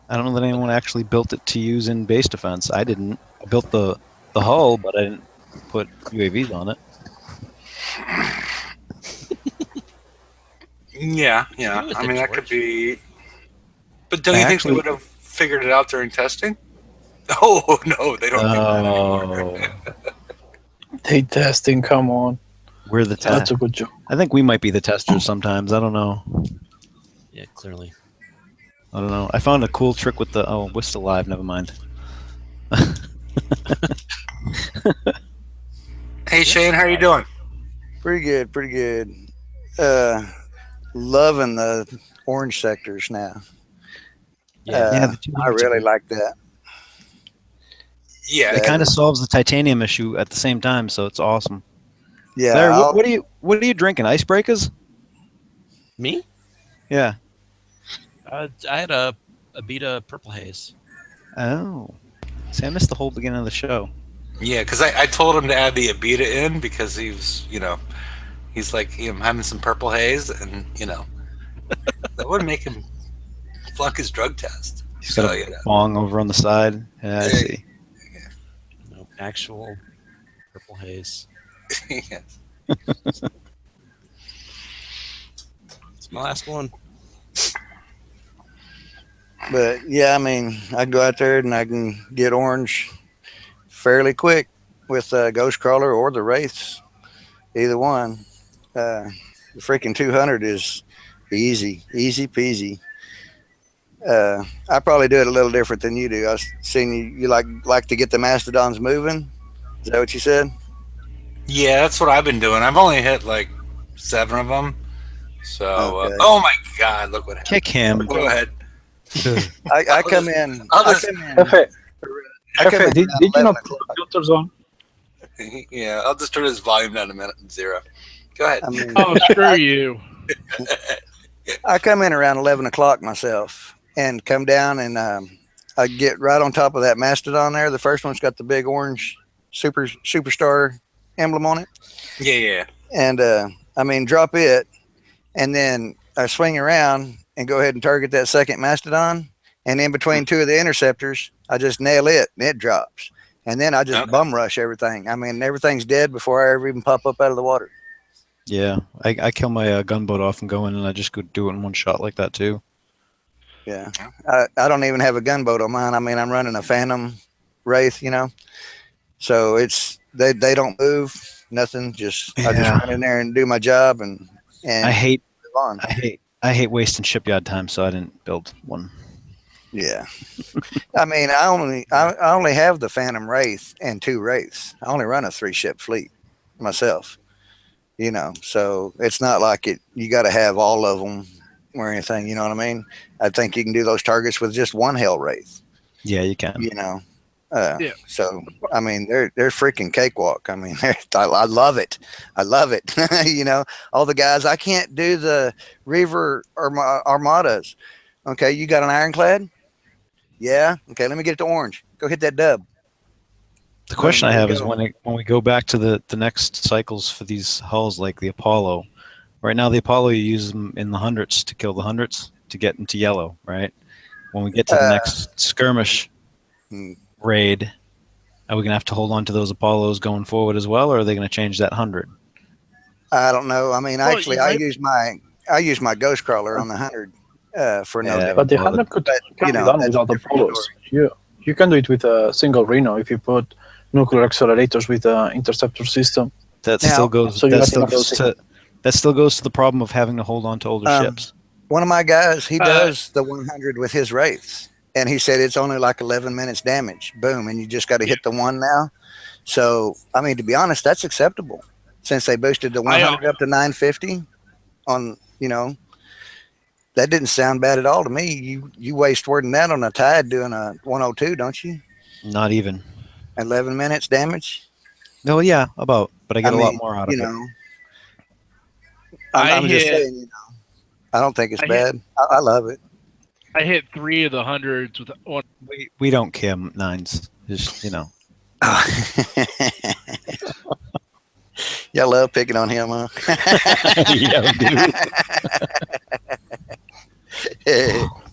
I don't know that anyone actually built it to use in base defense. I didn't. I built the hull, but I didn't put UAVs on it. Yeah. Agree with I it, mean, that George. could be. But don't you think they would have figured it out during testing? Oh no, they don't do that anymore. They testing, come on. We're the That's test. a good job. I think we might be the testers sometimes. I don't know. Yeah, clearly. I don't know. I found a cool trick with the. Oh, we're still live. Never mind. Hey, Shane, how are you doing? Pretty good. Loving the orange sectors now. Yeah. the 200s I are really good. like that. Yeah, It kind of solves the titanium issue at the same time, so it's awesome. Yeah, Larry, I'll- what are you drinking? Icebreakers? Me? Yeah. I had a Beta Purple Haze. Oh. See, I missed the whole beginning of the show. yeah, because I told him to add the Abita in because he was, he's like, I'm having some purple haze, and that would make him flunk his drug test. He's got a bong over on the side. Yeah, I Yeah. see. No, actual Purple Haze. Yes. It's my last one. but yeah, I mean, I go out there and I can get orange fairly quick with Ghost Crawler or the Wraiths, either one. The freaking 200 is easy peasy. I probably do it a little different than you do. I was seeing you like to get the mastodons moving. Is that what you said? Yeah, that's what I've been doing. I've only hit like 7 of them. So, Okay. oh my God, look what happened. Kick him. Go ahead. I come in. I'll I just- come in. Hefe, I come Hefe, in did around you 11 not put o'clock. the filters on? Yeah, I'll just turn his volume down to 0. Go ahead. I mean, Oh, screw you. I come in around 11 o'clock myself and come down and I get right on top of that mastodon there. The first one's got the big orange superstar emblem on it. Yeah. And I mean, drop it. And then I swing around and go ahead and target that second mastodon. And in between two of the interceptors, I just nail it and it drops. And then I just Okay. bum rush everything. I mean, everything's dead before I ever even pop up out of the water. Yeah, I kill my gunboat off and go in, and I just go do it in one shot like that too. Yeah. I don't even have a gunboat on mine. I mean, I'm running a Phantom Wraith, So it's they don't move, nothing. I just Yeah. run in there and do my job and I hate move on. I hate wasting shipyard time, so I didn't build one. Yeah. I mean, I only have the Phantom Wraith and 2 Wraiths. I only run a 3-ship fleet myself. So it's not like you got to have all of them or anything. You know what I mean? I think you can do those targets with just one Hell Wraith. Yeah, you can. You know. Yeah. So I mean, they're freaking cakewalk. I mean, I love it. I love it. You know, all the guys. I can't do the Reaver Armadas. Okay, you got an Ironclad? Yeah. Okay, let me get it to orange. Go hit that dub. The question I there have you is go. when we go back to the next cycles for these hulls like the Apollo. Right now, the Apollo, you use them in the hundreds to kill the hundreds to get into yellow, right? When we get to the next skirmish Hmm. raid, are we going to have to hold on to those Apollos going forward as well, or are they going to change that 100? I don't know. I mean, Well, actually, you I might- use my Ghost Crawler on the 100 for no Yeah, damage. But the Well, 100 But, can you be know, done that's without a the different polos. You can do it with a single Rhino if you put nuclear accelerators with an interceptor system. That Now- still goes. So you that have still to goes go to. That still goes to the problem of having to hold on to older ships. One of my guys, he Uh, does the 100 with his Wraiths. And he said it's only like 11 minutes damage. Boom. And you just got to hit the one now. So, I mean, to be honest, that's acceptable. Since they boosted the 100 up to 950 on, you know, that didn't sound bad at all to me. You waste more than that on a Tide doing a 102, don't you? Not even. 11 minutes damage. No, yeah, about. But I get a lot more out of you it. know, I'm just saying, you know, I don't think it's bad. I love it. I hit 3 of the hundreds with one. We don't care, nines. Just Y'all love picking on him, huh? yeah, dude.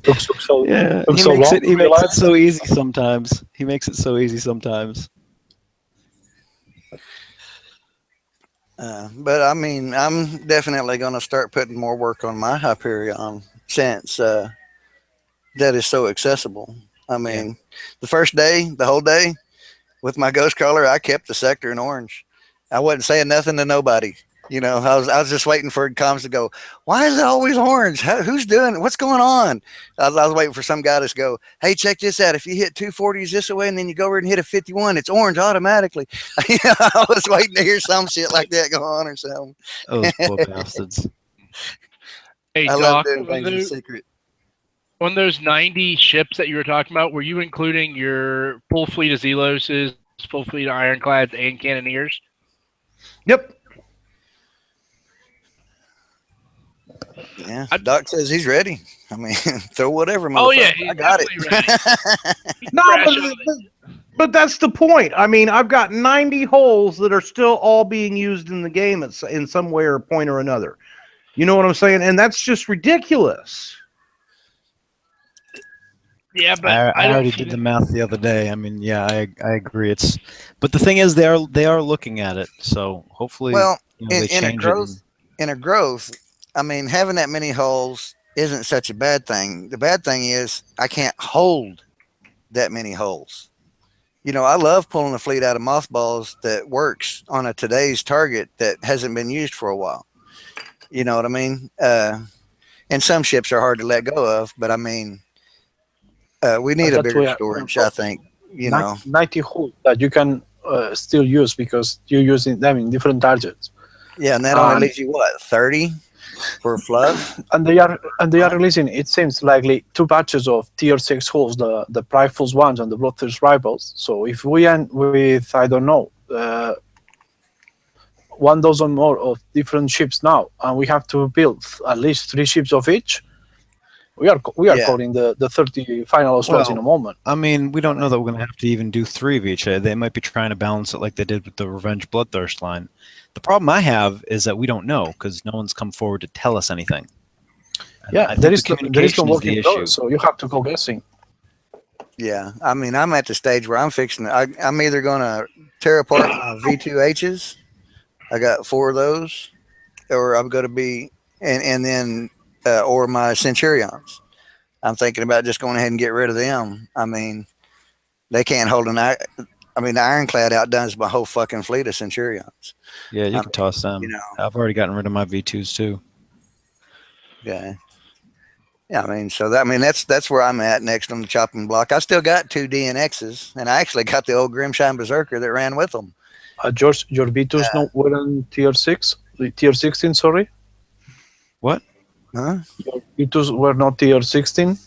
Looks so Yeah, looks he so makes wrong. it. He makes it so easy sometimes. He makes it so easy sometimes. But I mean, I'm definitely going to start putting more work on my Hyperion since that is so accessible. I mean, the first day, the whole day with my Ghost Crawler, I kept the sector in orange. I wasn't saying nothing to nobody. You know, I was just waiting for comms to go, why is it always orange? Who's doing it? What's going on? I was waiting for some guy to go, hey, check this out. If you hit 240s this way and then you go over and hit a 51, it's orange automatically. I was waiting to hear some shit like that go on or something. Those poor bastards. Hey, I love Doc, doing things in secret. on those 90 ships that you were talking about, were you including your full fleet of Zeloses, full fleet of Ironclads, and Cannoneers? Yep. Yeah, Doc says he's ready. I mean, throw whatever. Oh, yeah, motherfucker. he's I got it. definitely No, but that's the point. I mean, I've got 90 holes that are still all being used in the game in some way or point or another. You know what I'm saying? And that's just ridiculous. Yeah, but I don't already see did the math the other day. I mean, yeah, I agree. But the thing is, they are looking at it. So hopefully, Well, they in a change growth, it. in a growth, I mean, having that many holes isn't such a bad thing. The bad thing is I can't hold that many holes. You know, I love pulling a fleet out of mothballs that works on a today's target that hasn't been used for a while. You know what I mean? And some ships are hard to let go of, but I mean, we need a That's bigger why storage, I think. You know, 90 holes that you can still use because you're using them in different targets. yeah, and that only leaves you what, 30 for fluff? And they are releasing, it seems likely, 2 batches of tier 6 holes, the Prideful ones and the Bloodthirst Rivals. So if we end with, I don't know, 1 dozen more of different ships now, and we have to build at least 3 ships of each, we are covering the 30 final slots in a moment. I mean, we don't know that we're going to have to even do 3 of each. They might be trying to balance it like they did with the Revenge Bloodthirst line. The problem I have is that we don't know because no one's come forward to tell us anything. And Yeah, there is no communication is the working issue. code, so you have to go guessing. Yeah, I mean, I'm at the stage where I'm fixing it. I'm either going to tear apart my V2Hs. I got 4 of those, or I'm going to be, and then, or my Centurions. I'm thinking about just going ahead and get rid of them. I mean, they can't hold the Ironclad outdoes my whole fucking fleet of Centurions. Yeah, you can toss them. You know, I've already gotten rid of my V2s too. yeah. Yeah, I mean, so that's where I'm at next on the chopping block. I still got 2 DNXs, and I actually got the old Grimshine Berserker that ran with them. George, your V2s no weren't tier 6, tier 16, sorry. What? Huh? Your V2s were not tier 16?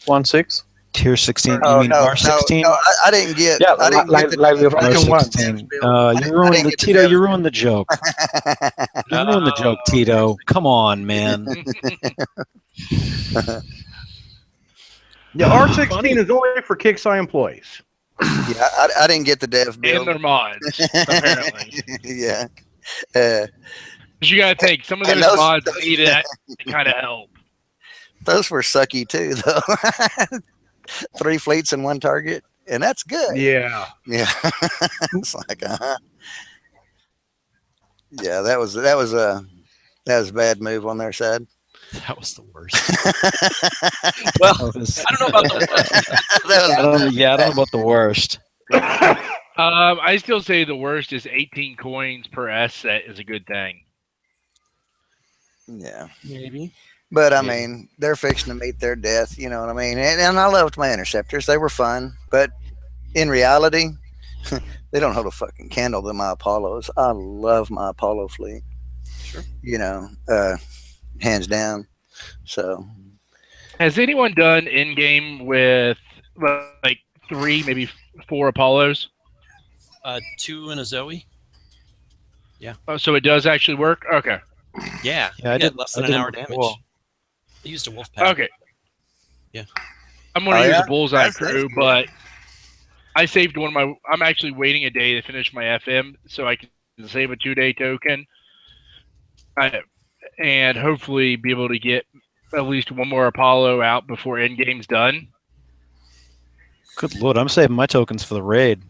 1-6? Tier 16. Oh, You mean no, R16? No, I didn't get. Yeah, I didn't like get the Russian ones. R16. I You didn't ruined the get the Tito. You devs. ruined the joke. You ruined the joke, Tito. Come on, man. Yeah, R16 is only for Kixeye employees. Yeah, I didn't get the dev build. And their mods, apparently. Yeah. 'Cause you got to think, some of And those those- mods those- need that to kind of help. Those were sucky too, though. 3 fleets and 1 target, and that's good. Yeah. Yeah. It's like, yeah, that was a bad move on their side. That was the worst. Well, I don't know about the worst. I don't know about the worst. I still say the worst is 18 coins per S set is a good thing. Yeah. Maybe. But I mean, they're fixing to meet their death, you know what I mean? And I loved my interceptors. They were fun, but in reality, they don't hold a fucking candle to my Apollos. I love my Apollo fleet. Sure. You know, hands down. So Has anyone done in-game with like 3, maybe 4 Apollos? 2 and a Zoe. Oh, so it does actually work? Okay. Yeah. Yeah, I did did less than I an did hour pretty damage. well. I used a wolf pack. Okay. Yeah. I'm going to Oh, use yeah? a bullseye That's crew, good. but I saved one of my. I'm actually waiting a day to finish my FM so I can save a 2-day token. And hopefully be able to get at least one more Apollo out before Endgame's done. Good lord, I'm saving my tokens for the raid.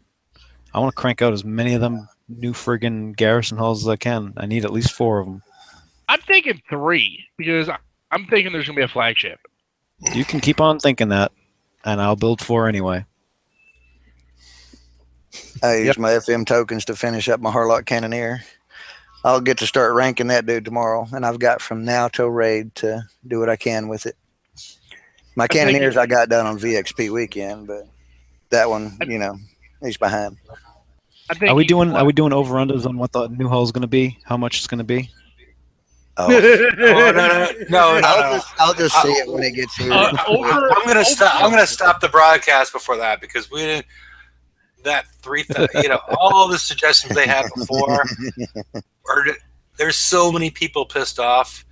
I want to crank out as many of them new friggin' garrison halls as I can. I need at least 4 of them. I'm thinking 3 because I'm thinking there's going to be a flagship. You can keep on thinking that, and I'll build 4 anyway. I use my FM tokens to finish up my Harlock Cannoneer. I'll get to start ranking that dude tomorrow, and I've got from now till raid to do what I can with it. My Cannoneers I got done on VXP weekend, but that one, you know, he's behind. Are we doing over-unders on what the new hull is going to be? How much it's going to be? Oh, No. I'll just see it when it gets here. I'm gonna stop the broadcast before that because we didn't. That 3,000, all the suggestions they had before. There's so many people pissed off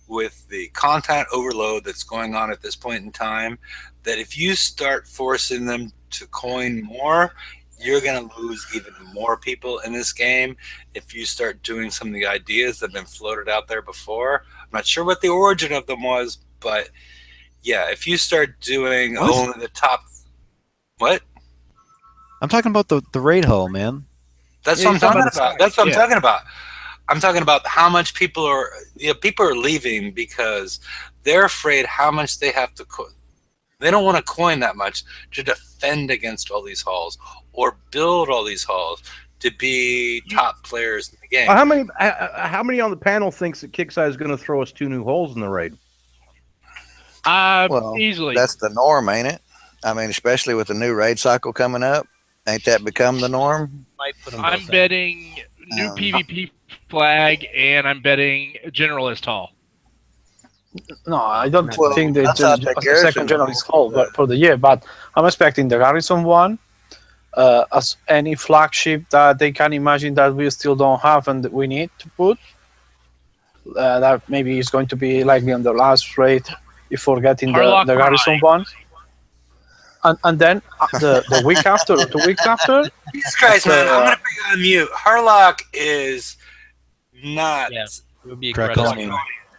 with the content overload that's going on at this point in time that if you start forcing them to coin more, you're going to lose even more people in this game. If you start doing some of the ideas that have been floated out there before, I'm not sure what the origin of them was, but yeah, if you start doing only the top, what? I'm talking about the raid hull, man. That's what I'm talking about. That's what I'm talking about. I'm talking about how much people are leaving because they're afraid how much they have to. They don't want to coin that much to defend against all these halls or build all these halls to be top players in the game. How many on the panel thinks that Kixeye is going to throw us 2 new holes in the raid? Well, easily. That's the norm, ain't it? I mean, especially with the new raid cycle coming up. Ain't that become the norm? I'm betting new PvP flag, and I'm betting Generalist Hall. No, I don't think they I thought just the a second generalist hall but for the year. But I'm expecting the garrison one as any flagship that they can imagine that we still don't have and that we need to put. That maybe is going to be likely on the last raid before getting the garrison one. And then the week after or 2 weeks after. Jesus Christ, man! I'm gonna put you on mute. Harlock is not. Yeah, it would be Draconian.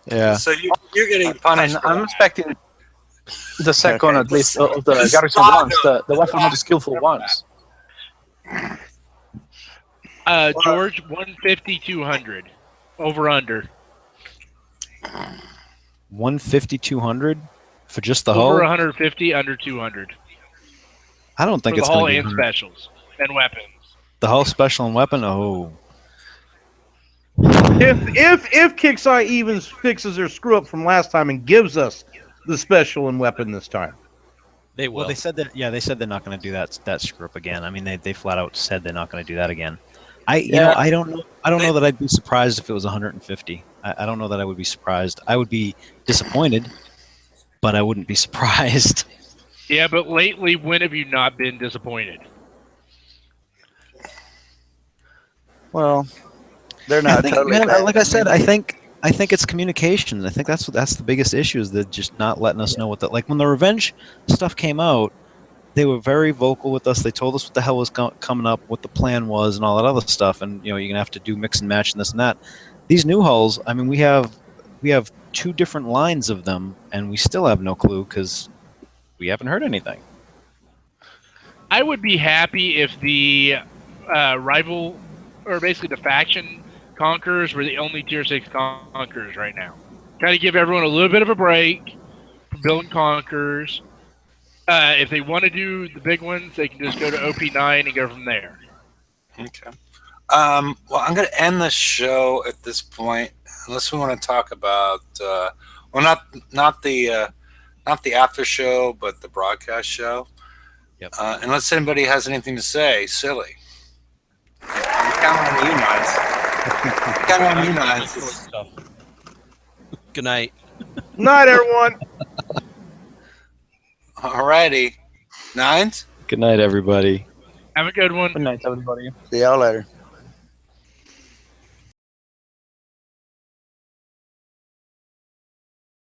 Yeah. So you're getting punished. I'm expecting the second at least of the garrison ones, the weapon most skillful ones. George, 150, 200. Over under. 150, 200 for just the Over hull? 150, under 200. I don't think For it's the hull going to and be specials and weapons. the hull special and weapon. Oh, If Kixeye even fixes their screw up from last time and gives us the special and weapon this time. They will. well, they said that. Yeah, they said they're not going to do that screw up again. I mean, they flat out said they're not going to do that again. I don't know that I'd be surprised if it was 150. I don't know that I would be surprised. I would be disappointed, but I wouldn't be surprised. Yeah, but lately, when have you not been disappointed? Well, they're I not think, totally man, bad. like I said, I think it's communication. I think that's the biggest issue is that just not letting us know what the like when the revenge stuff came out. They were very vocal with us. They told us what the hell was coming up, what the plan was, and all that other stuff. And you're gonna have to do mix and match and this and that. These new hulls, I mean, we have 2 different lines of them, and we still have no clue because we haven't heard anything. I would be happy if the rival, or basically the faction conquerors, were the only tier 6 conquerors right now. Kind of give everyone a little bit of a break from building conquerors. If they want to do the big ones, they can just go to OP9 and go from there. Okay. Well, I'm going to end the show at this point, unless we want to talk about, not the after show, but the broadcast show. Yep. Unless anybody has anything to say, silly. I'm counting on you, Nines. I'm counting on you, Nines. Good night. Night, everyone. Alrighty. Nines? Good night, everybody. Have a good one. Good night, everybody. See y'all later.